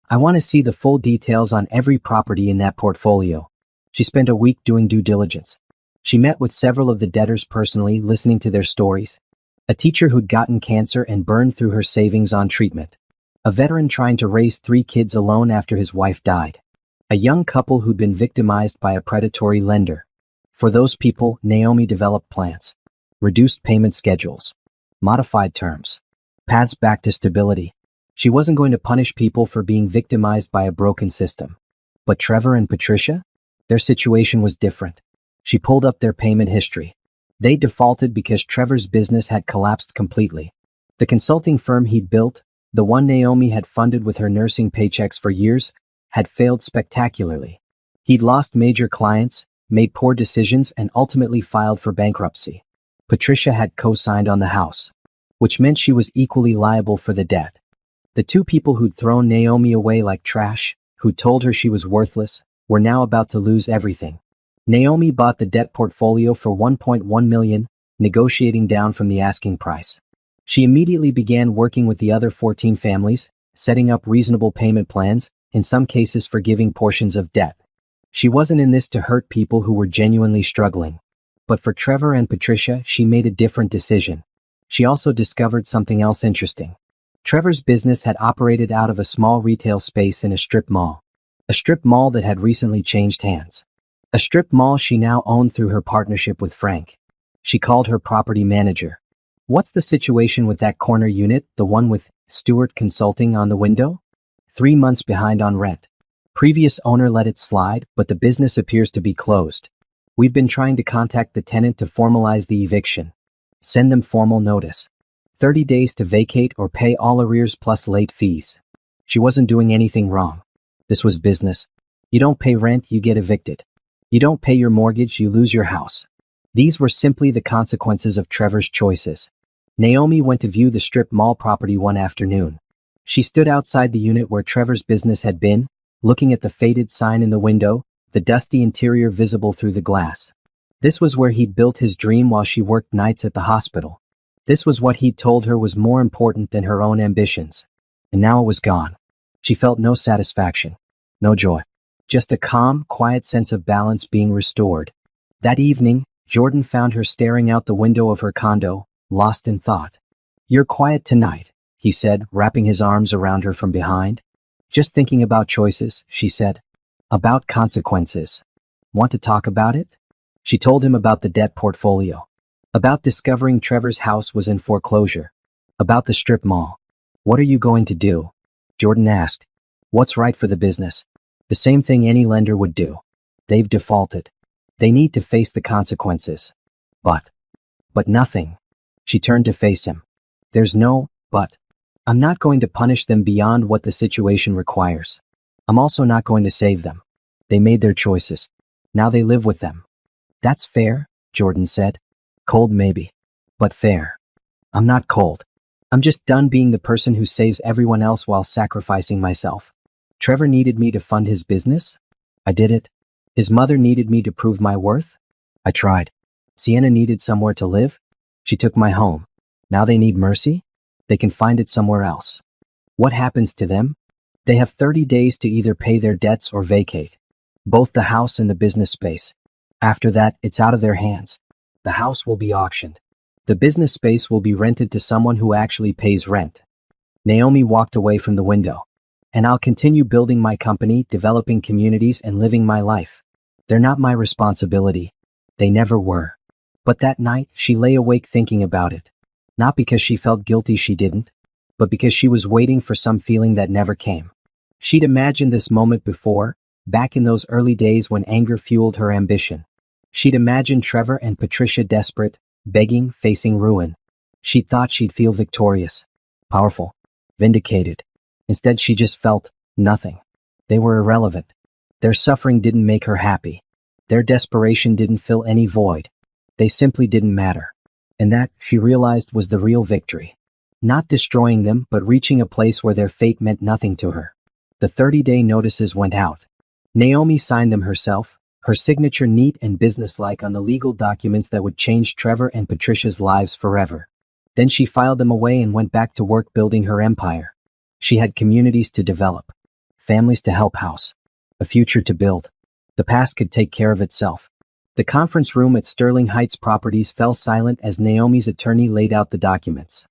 I want to see the full details on every property in that portfolio. She spent a week doing due diligence. She met with several of the debtors personally, listening to their stories. A teacher who'd gotten cancer and burned through her savings on treatment. A veteran trying to raise 3 kids alone after his wife died. A young couple who'd been victimized by a predatory lender. For those people, Naomi developed plans. Reduced payment schedules. Modified terms. Paths back to stability. She wasn't going to punish people for being victimized by a broken system. But Trevor and Patricia? Their situation was different. She pulled up their payment history. They defaulted because Trevor's business had collapsed completely. The consulting firm he'd built, the one Naomi had funded with her nursing paychecks for years, had failed spectacularly. He'd lost major clients, made poor decisions, and ultimately filed for bankruptcy. Patricia had co-signed on the house, which meant she was equally liable for the debt. The 2 people who'd thrown Naomi away like trash, who'd told her she was worthless, were now about to lose everything. Naomi bought the debt portfolio for $1.1 million, negotiating down from the asking price. She immediately began working with the other 14 families, setting up reasonable payment plans, in some cases forgiving portions of debt. She wasn't in this to hurt people who were genuinely struggling. But for Trevor and Patricia, she made a different decision. She also discovered something else interesting. Trevor's business had operated out of a small retail space in a strip mall. A strip mall that had recently changed hands. A strip mall she now owned through her partnership with Frank. She called her property manager. What's the situation with that corner unit, the one with Stewart Consulting on the window? 3 months behind on rent. Previous owner let it slide, but the business appears to be closed. We've been trying to contact the tenant to formalize the eviction. Send them formal notice. 30 days to vacate or pay all arrears plus late fees. She wasn't doing anything wrong. This was business. You don't pay rent, you get evicted. You don't pay your mortgage, you lose your house. These were simply the consequences of Trevor's choices. Naomi went to view the strip mall property one afternoon. She stood outside the unit where Trevor's business had been, looking at the faded sign in the window, the dusty interior visible through the glass. This was where he'd built his dream while she worked nights at the hospital. This was what he'd told her was more important than her own ambitions. And now it was gone. She felt no satisfaction, no joy. Just a calm, quiet sense of balance being restored. That evening, Jordan found her staring out the window of her condo, lost in thought. You're quiet tonight, he said, wrapping his arms around her from behind. Just thinking about choices, she said. About consequences. Want to talk about it? She told him about the debt portfolio. About discovering Trevor's house was in foreclosure. About the strip mall. What are you going to do? Jordan asked. What's right for the business? The same thing any lender would do. They've defaulted. They need to face the consequences. But nothing. She turned to face him. There's no but. I'm not going to punish them beyond what the situation requires. I'm also not going to save them. They made their choices. Now they live with them. That's fair, Jordan said. Cold maybe, but fair. I'm not cold. I'm just done being the person who saves everyone else while sacrificing myself. Trevor needed me to fund his business? I did it. His mother needed me to prove my worth? I tried. Sienna needed somewhere to live? She took my home. Now they need mercy? They can find it somewhere else. What happens to them? They have 30 days to either pay their debts or vacate. Both the house and the business space. After that, it's out of their hands. The house will be auctioned. The business space will be rented to someone who actually pays rent. Naomi walked away from the window. And I'll continue building my company, developing communities, and living my life. They're not my responsibility. They never were. But that night, she lay awake thinking about it. Not because she felt guilty she didn't, but because she was waiting for some feeling that never came. She'd imagined this moment before, back in those early days when anger fueled her ambition. She'd imagined Trevor and Patricia desperate, begging, facing ruin. She thought she'd feel victorious, powerful, vindicated. Instead, she just felt nothing. They were irrelevant. Their suffering didn't make her happy. Their desperation didn't fill any void. They simply didn't matter. And that, she realized, was the real victory. Not destroying them, but reaching a place where their fate meant nothing to her. The 30-day notices went out. Naomi signed them herself, her signature neat and businesslike on the legal documents that would change Trevor and Patricia's lives forever. Then she filed them away and went back to work building her empire. She had communities to develop, families to help house, a future to build. The past could take care of itself. The conference room at Sterling Heights Properties fell silent as Naomi's attorney laid out the documents.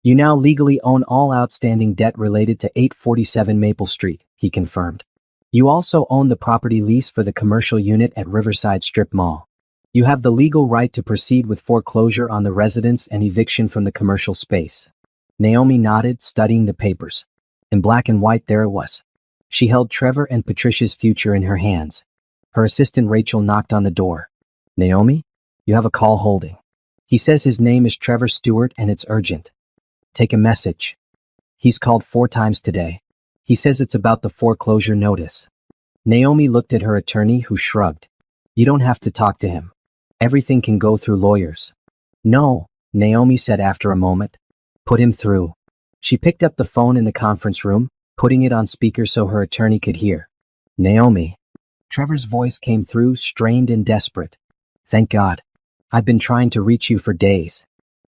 You now legally own all outstanding debt related to 847 Maple Street, he confirmed. You also own the property lease for the commercial unit at Riverside Strip Mall. You have the legal right to proceed with foreclosure on the residence and eviction from the commercial space. Naomi nodded, studying the papers. In black and white there it was. She held Trevor and Patricia's future in her hands. Her assistant Rachel knocked on the door. Naomi, you have a call holding. He says his name is Trevor Stewart and it's urgent. Take a message. He's called 4 times today. He says it's about the foreclosure notice. Naomi looked at her attorney, who shrugged. You don't have to talk to him. Everything can go through lawyers. No, Naomi said after a moment. Put him through. She picked up the phone in the conference room, putting it on speaker so her attorney could hear. Naomi. Trevor's voice came through, strained and desperate. Thank God. I've been trying to reach you for days.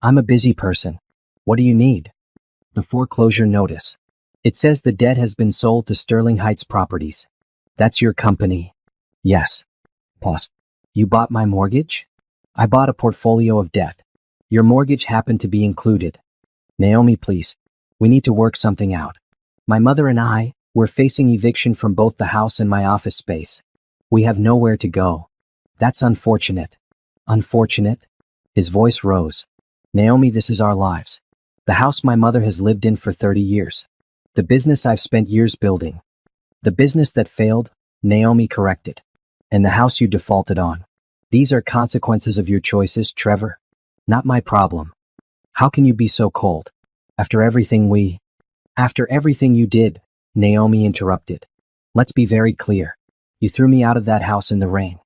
I'm a busy person. What do you need? The foreclosure notice. It says the debt has been sold to Sterling Heights Properties. That's your company? Yes. Pause. You bought my mortgage? I bought a portfolio of debt. Your mortgage happened to be included. Naomi, please. We need to work something out. My mother and I, we're facing eviction from both the house and my office space. We have nowhere to go. That's unfortunate. Unfortunate? His voice rose. Naomi, this is our lives. The house my mother has lived in for 30 years. The business I've spent years building. The business that failed, Naomi corrected. And the house you defaulted on. These are consequences of your choices, Trevor. Not my problem. How can you be so cold? After everything you did, Naomi interrupted. Let's be very clear. You threw me out of that house in the rain.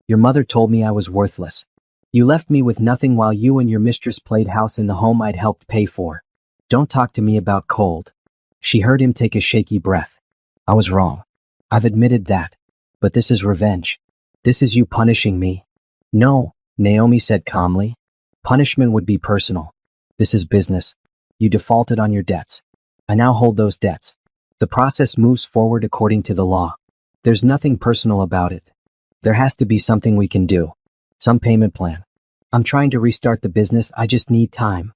Your mother told me I was worthless. You left me with nothing while you and your mistress played house in the home I'd helped pay for. Don't talk to me about cold. She heard him take a shaky breath. I was wrong. I've admitted that. But this is revenge. This is you punishing me. No, Naomi said calmly. Punishment would be personal. This is business. You defaulted on your debts. I now hold those debts. The process moves forward according to the law. There's nothing personal about it. There has to be something we can do. Some payment plan. I'm trying to restart the business, I just need time.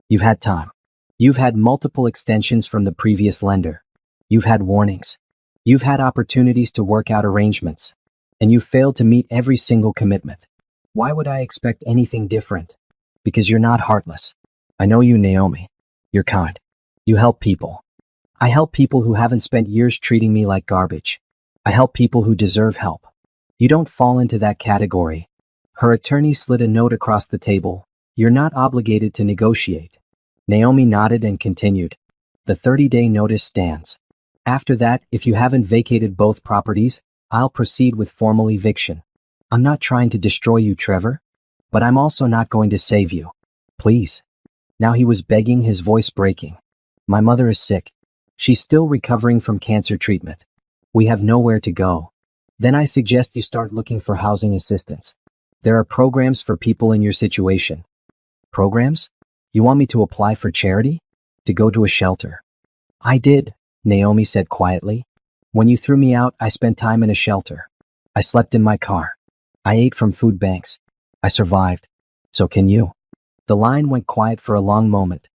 You've had time. You've had multiple extensions from the previous lender. You've had warnings. You've had opportunities to work out arrangements. And you've failed to meet every single commitment. Why would I expect anything different? Because you're not heartless. I know you, Naomi. You're kind. You help people. I help people who haven't spent years treating me like garbage. I help people who deserve help. You don't fall into that category. Her attorney slid a note across the table. You're not obligated to negotiate. Naomi nodded and continued. The 30-day notice stands. After that, if you haven't vacated both properties, I'll proceed with formal eviction. I'm not trying to destroy you, Trevor. But I'm also not going to save you. Please. Now he was begging, his voice breaking. My mother is sick. She's still recovering from cancer treatment. We have nowhere to go. Then I suggest you start looking for housing assistance. There are programs for people in your situation. Programs? You want me to apply for charity? To go to a shelter? I did, Naomi said quietly. When you threw me out, I spent time in a shelter. I slept in my car. I ate from food banks. I survived. So can you. The line went quiet for a long moment.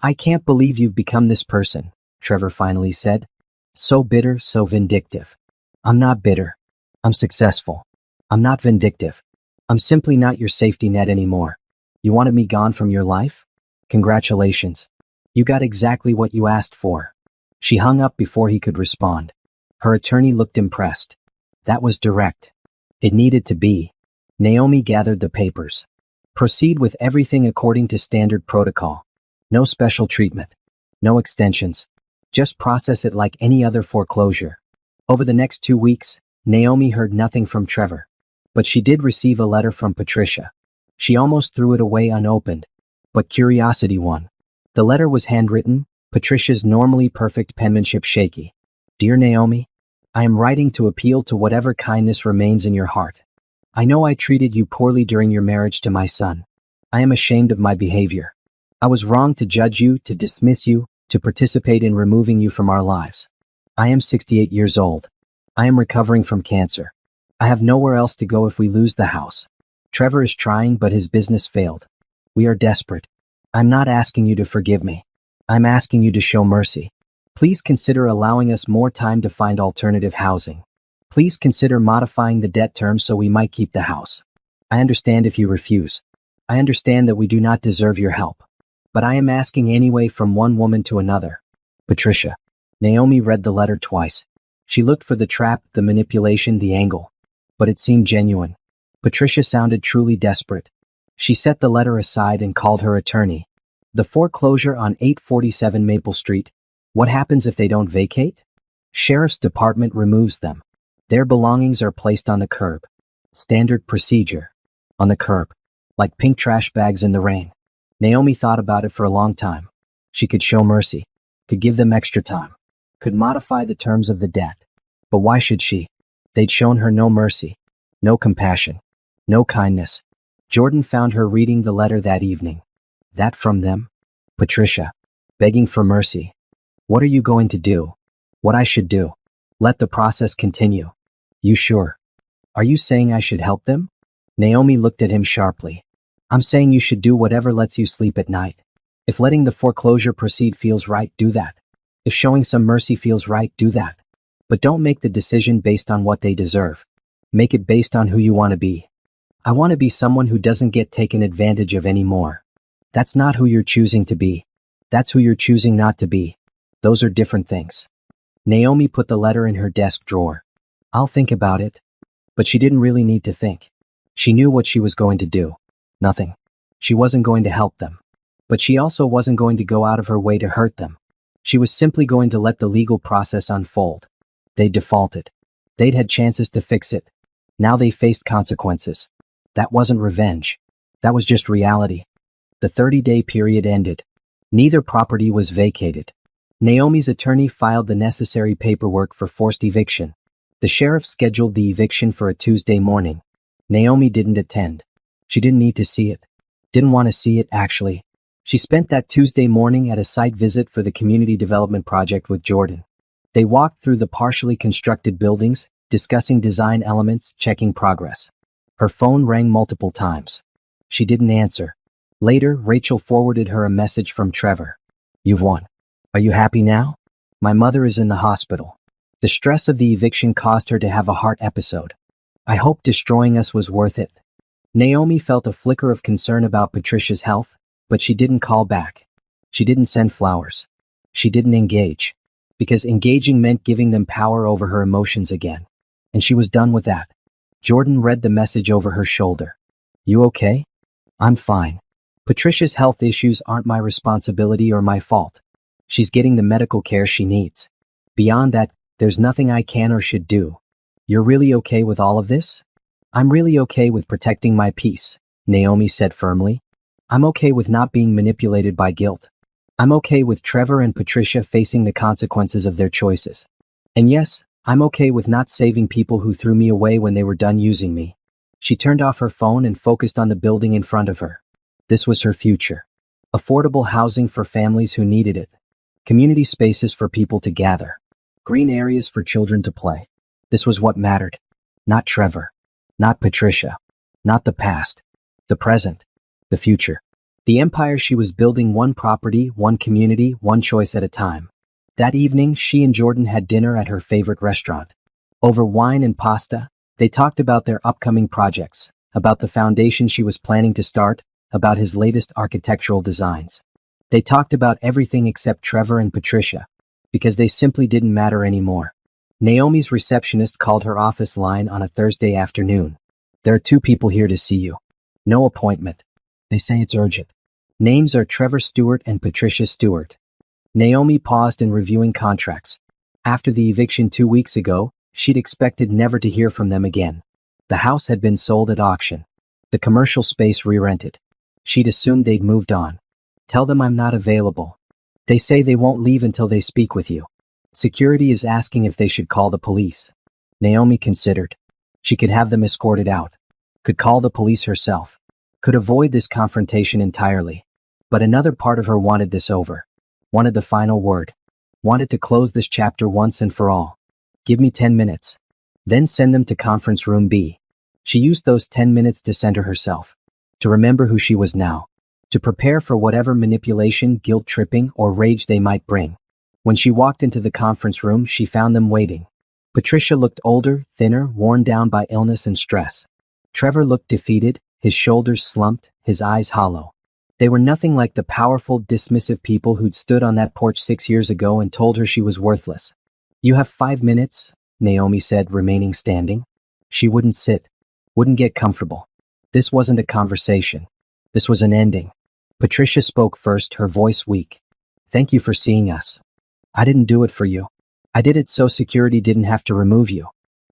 I can't believe you've become this person, Trevor finally said. So bitter, so vindictive. I'm not bitter. I'm successful. I'm not vindictive. I'm simply not your safety net anymore. You wanted me gone from your life? Congratulations. You got exactly what you asked for. She hung up before he could respond. Her attorney looked impressed. That was direct. It needed to be. Naomi gathered the papers. Proceed with everything according to standard protocol. No special treatment. No extensions. Just process it like any other foreclosure. Over the next 2 weeks, Naomi heard nothing from Trevor. But she did receive a letter from Patricia. She almost threw it away unopened. But curiosity won. The letter was handwritten, Patricia's normally perfect penmanship shaky. Dear Naomi, I am writing to appeal to whatever kindness remains in your heart. I know I treated you poorly during your marriage to my son. I am ashamed of my behavior. I was wrong to judge you, to dismiss you, to participate in removing you from our lives. I am 68 years old. I am recovering from cancer. I have nowhere else to go if we lose the house. Trevor is trying, but his business failed. We are desperate. I'm not asking you to forgive me. I'm asking you to show mercy. Please consider allowing us more time to find alternative housing. Please consider modifying the debt terms so we might keep the house. I understand if you refuse. I understand that we do not deserve your help. But I am asking anyway from one woman to another. Patricia. Naomi read the letter twice. She looked for the trap, the manipulation, the angle. But it seemed genuine. Patricia sounded truly desperate. She set the letter aside and called her attorney. The foreclosure on 847 Maple Street. What happens if they don't vacate? Sheriff's Department removes them. Their belongings are placed on the curb. Standard procedure. On the curb. Like pink trash bags in the rain. Naomi thought about it for a long time. She could show mercy. Could give them extra time. Could modify the terms of the debt. But why should she? They'd shown her no mercy. No compassion. No kindness. Jordan found her reading the letter that evening. That from them? Patricia. Begging for mercy. What are you going to do? What I should do? Let the process continue. You sure? Are you saying I should help them? Naomi looked at him sharply. I'm saying you should do whatever lets you sleep at night. If letting the foreclosure proceed feels right, do that. If showing some mercy feels right, do that. But don't make the decision based on what they deserve. Make it based on who you want to be. I want to be someone who doesn't get taken advantage of anymore. That's not who you're choosing to be. That's who you're choosing not to be. Those are different things. Naomi put the letter in her desk drawer. I'll think about it. But she didn't really need to think. She knew what she was going to do. Nothing. She wasn't going to help them. But she also wasn't going to go out of her way to hurt them. She was simply going to let the legal process unfold. They defaulted. They'd had chances to fix it. Now they faced consequences. That wasn't revenge. That was just reality. The 30-day period ended. Neither property was vacated. Naomi's attorney filed the necessary paperwork for forced eviction. The sheriff scheduled the eviction for a Tuesday morning. Naomi didn't attend. She didn't need to see it. Didn't want to see it, actually. She spent that Tuesday morning at a site visit for the community development project with Jordan. They walked through the partially constructed buildings, discussing design elements, checking progress. Her phone rang multiple times. She didn't answer. Later, Rachel forwarded her a message from Trevor. You've won. Are you happy now? My mother is in the hospital. The stress of the eviction caused her to have a heart episode. I hope destroying us was worth it. Naomi felt a flicker of concern about Patricia's health, but she didn't call back. She didn't send flowers. She didn't engage. Because engaging meant giving them power over her emotions again. And she was done with that. Jordan read the message over her shoulder. You okay? I'm fine. Patricia's health issues aren't my responsibility or my fault. She's getting the medical care she needs. Beyond that, there's nothing I can or should do. You're really okay with all of this? I'm really okay with protecting my peace, Naomi said firmly. I'm okay with not being manipulated by guilt. I'm okay with Trevor and Patricia facing the consequences of their choices. And yes, I'm okay with not saving people who threw me away when they were done using me. She turned off her phone and focused on the building in front of her. This was her future. Affordable housing for families who needed it. Community spaces for people to gather. Green areas for children to play. This was what mattered. Not Trevor. Not Patricia. Not the past. The present. The future. The empire she was building, one property, one community, one choice at a time. That evening, she and Jordan had dinner at her favorite restaurant. Over wine and pasta, they talked about their upcoming projects, about the foundation she was planning to start, about his latest architectural designs. They talked about everything except Trevor and Patricia, because they simply didn't matter anymore. Naomi's receptionist called her office line on a Thursday afternoon. There are 2 people here to see you. No appointment. They say it's urgent. Names are Trevor Stewart and Patricia Stewart. Naomi paused in reviewing contracts. After the eviction 2 weeks ago, she'd expected never to hear from them again. The house had been sold at auction. The commercial space re-rented. She'd assumed they'd moved on. Tell them I'm not available. They say they won't leave until they speak with you. Security is asking if they should call the police. Naomi considered. She could have them escorted out. Could call the police herself. Could avoid this confrontation entirely. But another part of her wanted this over. Wanted the final word. Wanted to close this chapter once and for all. Give me 10 minutes. Then send them to conference room B. She used those 10 minutes to center herself. To remember who she was now. To prepare for whatever manipulation, guilt-tripping, or rage they might bring. When she walked into the conference room, she found them waiting. Patricia looked older, thinner, worn down by illness and stress. Trevor looked defeated, his shoulders slumped, his eyes hollow. They were nothing like the powerful, dismissive people who'd stood on that porch 6 years ago and told her she was worthless. You have 5 minutes, Naomi said, remaining standing. She wouldn't sit. Wouldn't get comfortable. This wasn't a conversation. This was an ending. Patricia spoke first, her voice weak. Thank you for seeing us. I didn't do it for you. I did it so security didn't have to remove you.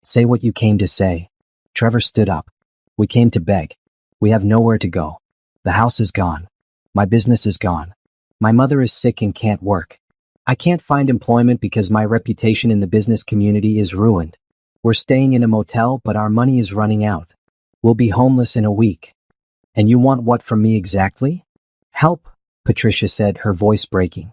Say what you came to say. Trevor stood up. We came to beg. We have nowhere to go. The house is gone. My business is gone. My mother is sick and can't work. I can't find employment because my reputation in the business community is ruined. We're staying in a motel, but our money is running out. We'll be homeless in a week. And you want what from me exactly? Help, Patricia said, her voice breaking.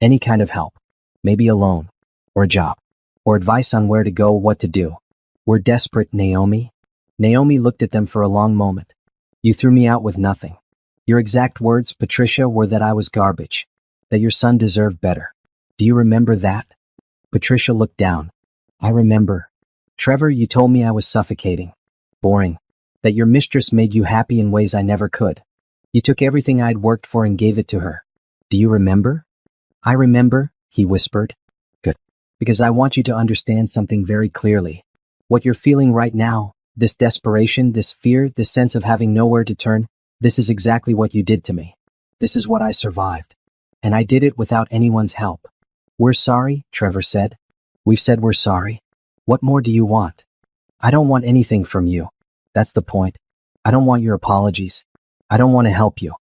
Any kind of help. Maybe a loan. Or a job. Or advice on where to go, what to do. We're desperate, Naomi. Naomi looked at them for a long moment. You threw me out with nothing. Your exact words, Patricia, were that I was garbage. That your son deserved better. Do you remember that? Patricia looked down. I remember. Trevor, you told me I was suffocating. Boring. That your mistress made you happy in ways I never could. You took everything I'd worked for and gave it to her. Do you remember? I remember, he whispered. Good. Because I want you to understand something very clearly. What you're feeling right now, this desperation, this fear, this sense of having nowhere to turn, this is exactly what you did to me. This is what I survived. And I did it without anyone's help. We're sorry, Trevor said. We've said we're sorry. What more do you want? I don't want anything from you. That's the point. I don't want your apologies. I don't want to help you.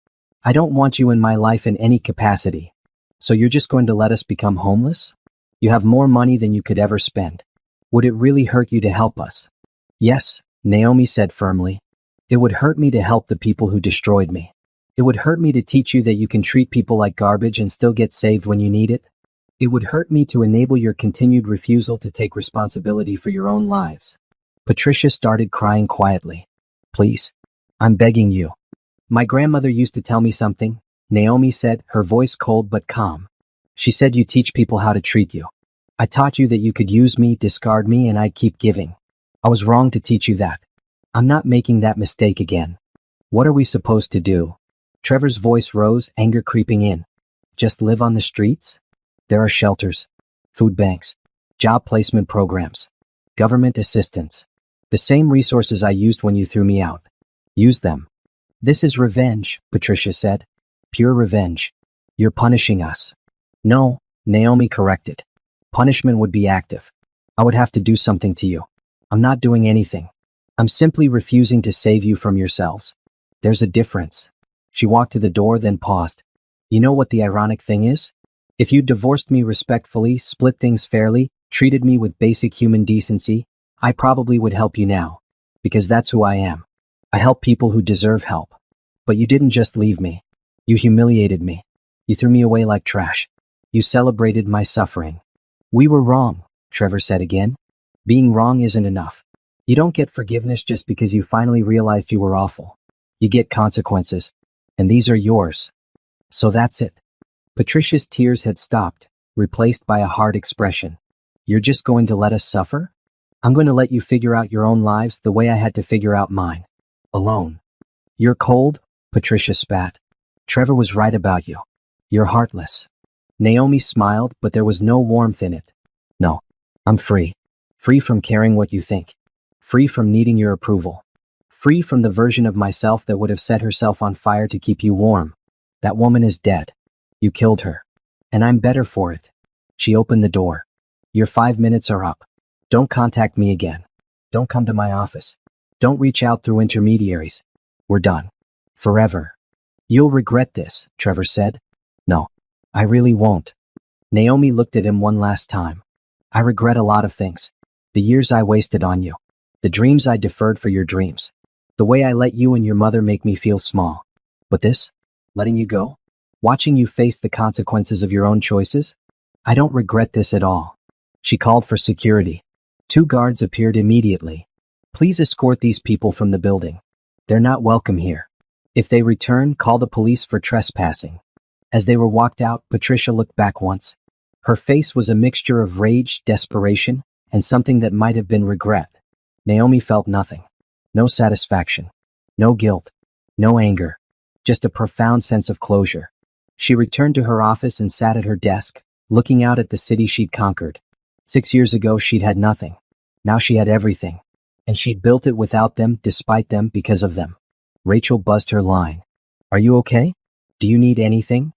I don't want you in my life in any capacity. So you're just going to let us become homeless? You have more money than you could ever spend. Would it really hurt you to help us? Yes, Naomi said firmly. It would hurt me to help the people who destroyed me. It would hurt me to teach you that you can treat people like garbage and still get saved when you need it. It would hurt me to enable your continued refusal to take responsibility for your own lives. Patricia started crying quietly. Please, I'm begging you. My grandmother used to tell me something, Naomi said, her voice cold but calm. She said you teach people how to treat you. I taught you that you could use me, discard me, and I'd keep giving. I was wrong to teach you that. I'm not making that mistake again. What are we supposed to do? Trevor's voice rose, anger creeping in. Just live on the streets? There are shelters, food banks, job placement programs, government assistance. The same resources I used when you threw me out. Use them. This is revenge, Patricia said. Pure revenge. You're punishing us. No, Naomi corrected. Punishment would be active. I would have to do something to you. I'm not doing anything. I'm simply refusing to save you from yourselves. There's a difference. She walked to the door, then paused. You know what the ironic thing is? If you divorced me respectfully, split things fairly, treated me with basic human decency, I probably would help you now. Because that's who I am. I help people who deserve help. But you didn't just leave me. You humiliated me. You threw me away like trash. You celebrated my suffering. We were wrong, Trevor said again. Being wrong isn't enough. You don't get forgiveness just because you finally realized you were awful. You get consequences. And these are yours. So that's it. Patricia's tears had stopped, replaced by a hard expression. You're just going to let us suffer? I'm going to let you figure out your own lives the way I had to figure out mine. Alone. You're cold, Patricia spat. Trevor was right about you. You're heartless. Naomi smiled, but there was no warmth in it. No. I'm free. Free from caring what you think. Free from needing your approval. Free from the version of myself that would have set herself on fire to keep you warm. That woman is dead. You killed her. And I'm better for it. She opened the door. Your 5 minutes are up. Don't contact me again. Don't come to my office. Don't reach out through intermediaries. We're done. Forever. You'll regret this, Trevor said. No, I really won't. Naomi looked at him one last time. I regret a lot of things. The years I wasted on you. The dreams I deferred for your dreams. The way I let you and your mother make me feel small. But this? Letting you go? Watching you face the consequences of your own choices? I don't regret this at all. She called for security. 2 guards appeared immediately. Please escort these people from the building. They're not welcome here. If they return, call the police for trespassing. As they were walked out, Patricia looked back once. Her face was a mixture of rage, desperation, and something that might have been regret. Naomi felt nothing. No satisfaction. No guilt. No anger. Just a profound sense of closure. She returned to her office and sat at her desk, looking out at the city she'd conquered. 6 years ago, she'd had nothing. Now she had everything. And she'd built it without them, despite them, because of them. Rachel buzzed her line. Are you okay? Do you need anything?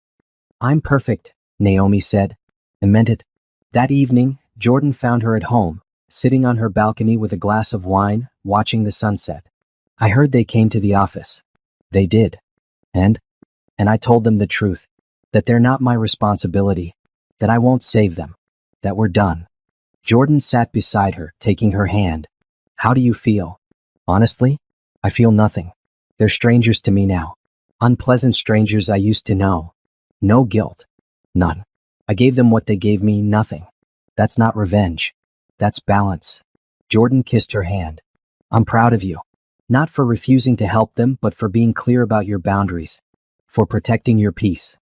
I'm perfect, Naomi said, and meant it. That evening, Jordan found her at home, sitting on her balcony with a glass of wine, watching the sunset. I heard they came to the office. They did. And I told them the truth. That they're not my responsibility. That I won't save them. That we're done. Jordan sat beside her, taking her hand. How do you feel? Honestly, I feel nothing. They're strangers to me now. Unpleasant strangers I used to know. No guilt. None. I gave them what they gave me, nothing. That's not revenge. That's balance. Jordan kissed her hand. I'm proud of you. Not for refusing to help them, but for being clear about your boundaries. For protecting your peace.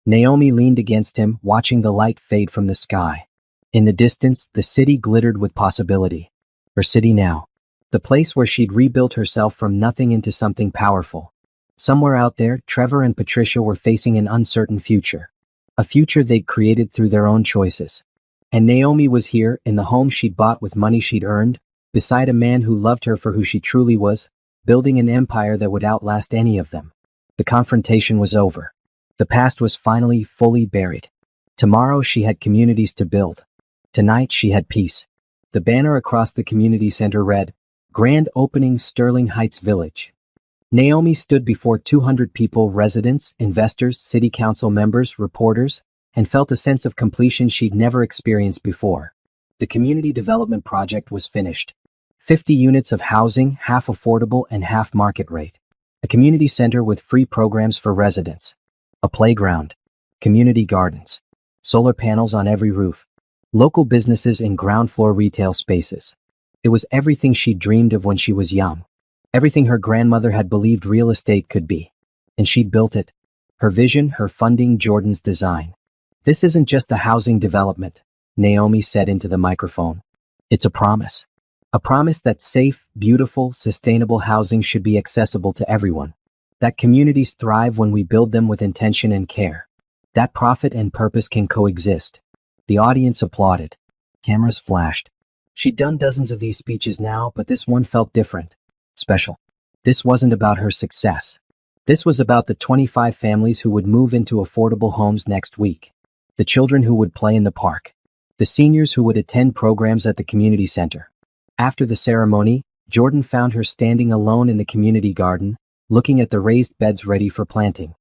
Naomi leaned against him, watching the light fade from the sky. In the distance, the city glittered with possibility. Her city now. The place where she'd rebuilt herself from nothing into something powerful. Somewhere out there, Trevor and Patricia were facing an uncertain future. A future they'd created through their own choices. And Naomi was here, in the home she'd bought with money she'd earned, beside a man who loved her for who she truly was, building an empire that would outlast any of them. The confrontation was over. The past was finally fully buried. Tomorrow she had communities to build. Tonight she had peace. The banner across the community center read, Grand Opening Sterling Heights Village. Naomi stood before 200 people, residents, investors, city council members, reporters, and felt a sense of completion she'd never experienced before. The community development project was finished. 50 units of housing, half affordable and half market rate. A community center with free programs for residents. A playground. Community gardens. Solar panels on every roof. Local businesses in ground floor retail spaces. It was everything she dreamed of when she was young. Everything her grandmother had believed real estate could be. And she'd built it. Her vision, her funding, Jordan's design. This isn't just a housing development, Naomi said into the microphone. It's a promise. A promise that safe, beautiful, sustainable housing should be accessible to everyone. That communities thrive when we build them with intention and care. That profit and purpose can coexist. The audience applauded. Cameras flashed. She'd done dozens of these speeches now, but this one felt different. Special. This wasn't about her success. This was about the 25 families who would move into affordable homes next week. The children who would play in the park. The seniors who would attend programs at the community center. After the ceremony, Jordan found her standing alone in the community garden, looking at the raised beds ready for planting.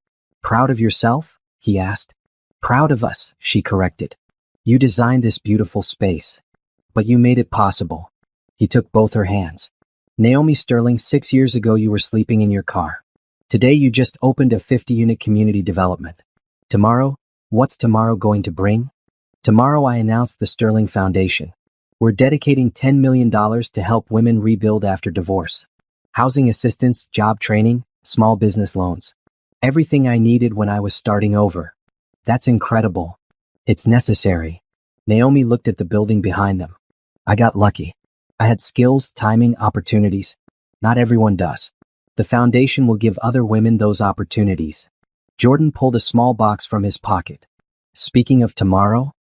Proud of yourself? He asked. Proud of us, she corrected. You designed this beautiful space. But you made it possible. He took both her hands. Naomi Sterling, 6 years ago you were sleeping in your car. Today you just opened a 50-unit community development. Tomorrow, what's tomorrow going to bring? Tomorrow I announced the Sterling Foundation. We're dedicating $10 million to help women rebuild after divorce. Housing assistance, job training, small business loans. Everything I needed when I was starting over. That's incredible. It's necessary. Naomi looked at the building behind them. I got lucky. I had skills, timing, opportunities. Not everyone does. The foundation will give other women those opportunities. Jordan pulled a small box from his pocket. Speaking of tomorrow?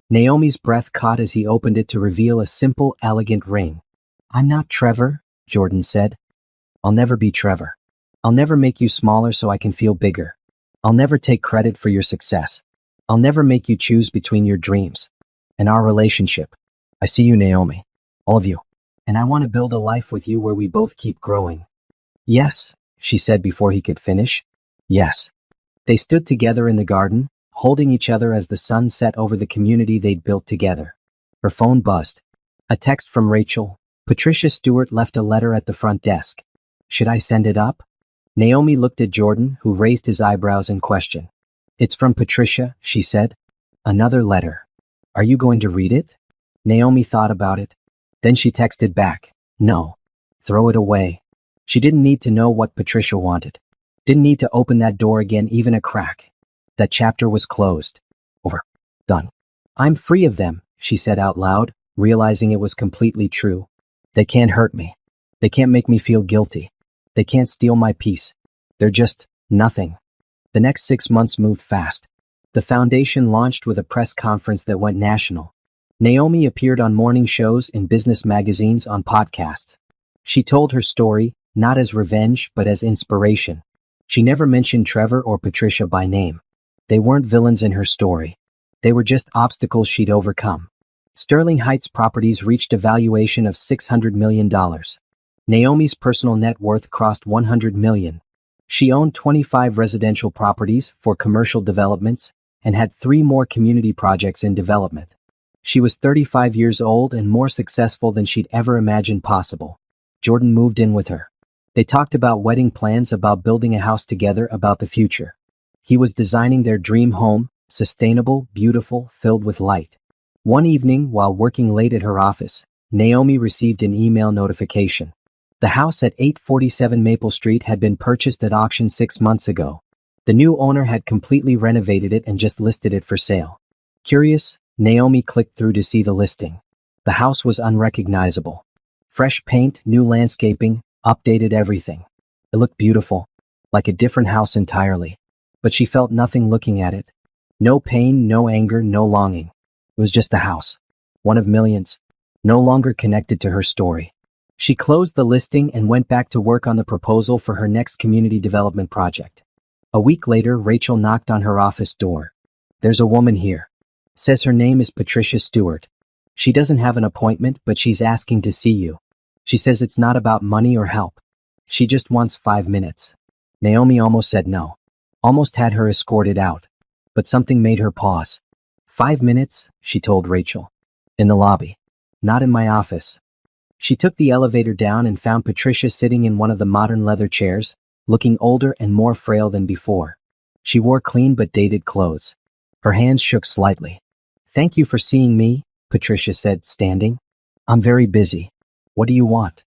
Naomi's breath caught as he opened it to reveal a simple, elegant ring. I'm not Trevor, Jordan said. I'll never be Trevor. I'll never make you smaller so I can feel bigger. I'll never take credit for your success. I'll never make you choose between your dreams and our relationship. I see you, Naomi. All of you. And I want to build a life with you where we both keep growing. Yes, she said before he could finish. Yes. They stood together in the garden, holding each other as the sun set over the community they'd built together. Her phone buzzed. A text from Rachel. Patricia Stewart left a letter at the front desk. Should I send it up? Naomi looked at Jordan, who raised his eyebrows in question. It's from Patricia, she said. Another letter. Are you going to read it? Naomi thought about it. Then she texted back. No. Throw it away. She didn't need to know what Patricia wanted. Didn't need to open that door again, even a crack. That chapter was closed. Over. Done. I'm free of them, she said out loud, realizing it was completely true. They can't hurt me. They can't make me feel guilty. They can't steal my peace. They're just nothing. The next 6 months moved fast. The foundation launched with a press conference that went national. Naomi appeared on morning shows, in business magazines, on podcasts. She told her story, not as revenge, but as inspiration. She never mentioned Trevor or Patricia by name. They weren't villains in her story. They were just obstacles she'd overcome. Sterling Heights properties reached a valuation of $600 million. Naomi's personal net worth crossed $100 million. She owned 25 residential properties for commercial developments and had 3 more community projects in development. She was 35 years old and more successful than she'd ever imagined possible. Jordan moved in with her. They talked about wedding plans, about building a house together, about the future. He was designing their dream home, sustainable, beautiful, filled with light. One evening, while working late at her office, Naomi received an email notification. The house at 847 Maple Street had been purchased at auction 6 months ago. The new owner had completely renovated it and just listed it for sale. Curious, Naomi clicked through to see the listing. The house was unrecognizable. Fresh paint, new landscaping, updated everything. It looked beautiful, like a different house entirely. But she felt nothing looking at it. No pain, no anger, no longing. It was just a house. One of millions. No longer connected to her story. She closed the listing and went back to work on the proposal for her next community development project. A week later, Rachel knocked on her office door. There's a woman here. Says her name is Patricia Stewart. She doesn't have an appointment, but she's asking to see you. She says it's not about money or help. She just wants 5 minutes. Naomi almost said no. Almost had her escorted out. But something made her pause. 5 minutes, she told Rachel. In the lobby. Not in my office. She took the elevator down and found Patricia sitting in one of the modern leather chairs, looking older and more frail than before. She wore clean but dated clothes. Her hands shook slightly. Thank you for seeing me, Patricia said, standing. I'm very busy. What do you want?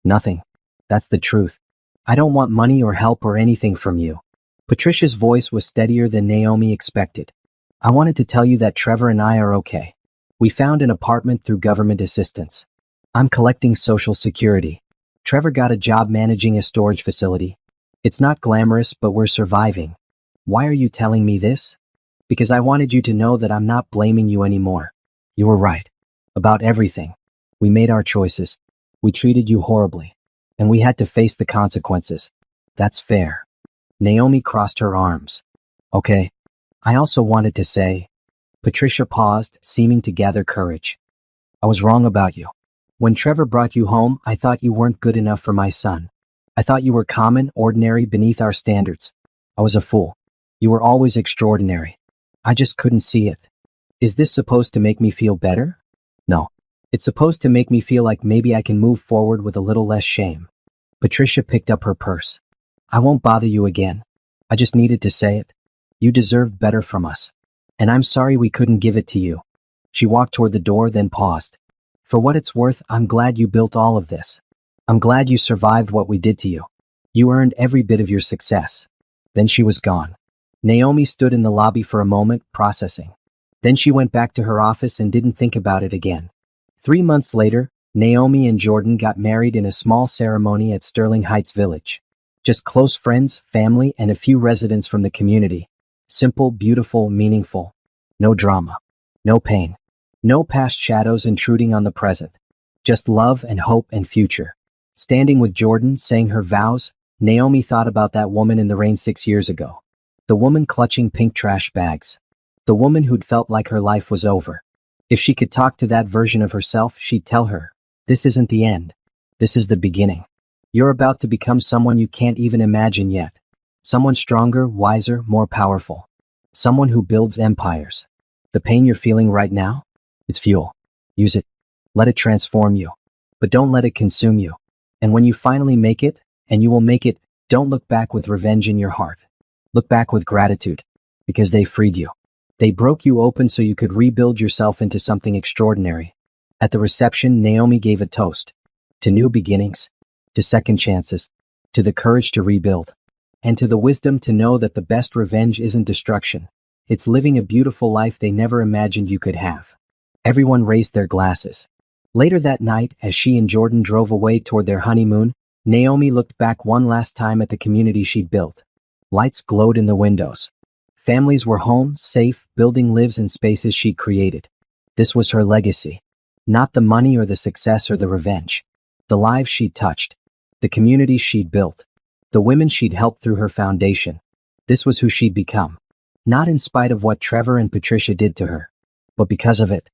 Nothing. That's the truth. I don't want money or help or anything from you. Patricia's voice was steadier than Naomi expected. I wanted to tell you that Trevor and I are okay. We found an apartment through government assistance. I'm collecting Social Security. Trevor got a job managing a storage facility. It's not glamorous, but we're surviving. Why are you telling me this? Because I wanted you to know that I'm not blaming you anymore. You were right. About everything. We made our choices. We treated you horribly. And we had to face the consequences. That's fair. Naomi crossed her arms. Okay. I also wanted to say... Patricia paused, seeming to gather courage. I was wrong about you. When Trevor brought you home, I thought you weren't good enough for my son. I thought you were common, ordinary, beneath our standards. I was a fool. You were always extraordinary. I just couldn't see it. Is this supposed to make me feel better? No. It's supposed to make me feel like maybe I can move forward with a little less shame. Patricia picked up her purse. I won't bother you again. I just needed to say it. You deserved better from us. And I'm sorry we couldn't give it to you. She walked toward the door, then paused. For what it's worth, I'm glad you built all of this. I'm glad you survived what we did to you. You earned every bit of your success. Then she was gone. Naomi stood in the lobby for a moment, processing. Then she went back to her office and didn't think about it again. 3 months later, Naomi and Jordan got married in a small ceremony at Sterling Heights Village. Just close friends, family, and a few residents from the community. Simple, beautiful, meaningful. No drama. No pain. No past shadows intruding on the present. Just love and hope and future. Standing with Jordan, saying her vows, Naomi thought about that woman in the rain 6 years ago. The woman clutching pink trash bags. The woman who'd felt like her life was over. If she could talk to that version of herself, she'd tell her, this isn't the end. This is the beginning. You're about to become someone you can't even imagine yet. Someone stronger, wiser, more powerful. Someone who builds empires. The pain you're feeling right now? It's fuel. Use it. Let it transform you. But don't let it consume you. And when you finally make it, and you will make it, don't look back with revenge in your heart. Look back with gratitude. Because they freed you. They broke you open so you could rebuild yourself into something extraordinary. At the reception, Naomi gave a toast. To new beginnings. To second chances. To the courage to rebuild. And to the wisdom to know that the best revenge isn't destruction. It's living a beautiful life they never imagined you could have. Everyone raised their glasses. Later that night, as she and Jordan drove away toward their honeymoon, Naomi looked back one last time at the community she'd built. Lights glowed in the windows. Families were home, safe, building lives in spaces she'd created. This was her legacy. Not the money or the success or the revenge. The lives she'd touched. The communities she'd built. The women she'd helped through her foundation. This was who she'd become. Not in spite of what Trevor and Patricia did to her, but because of it.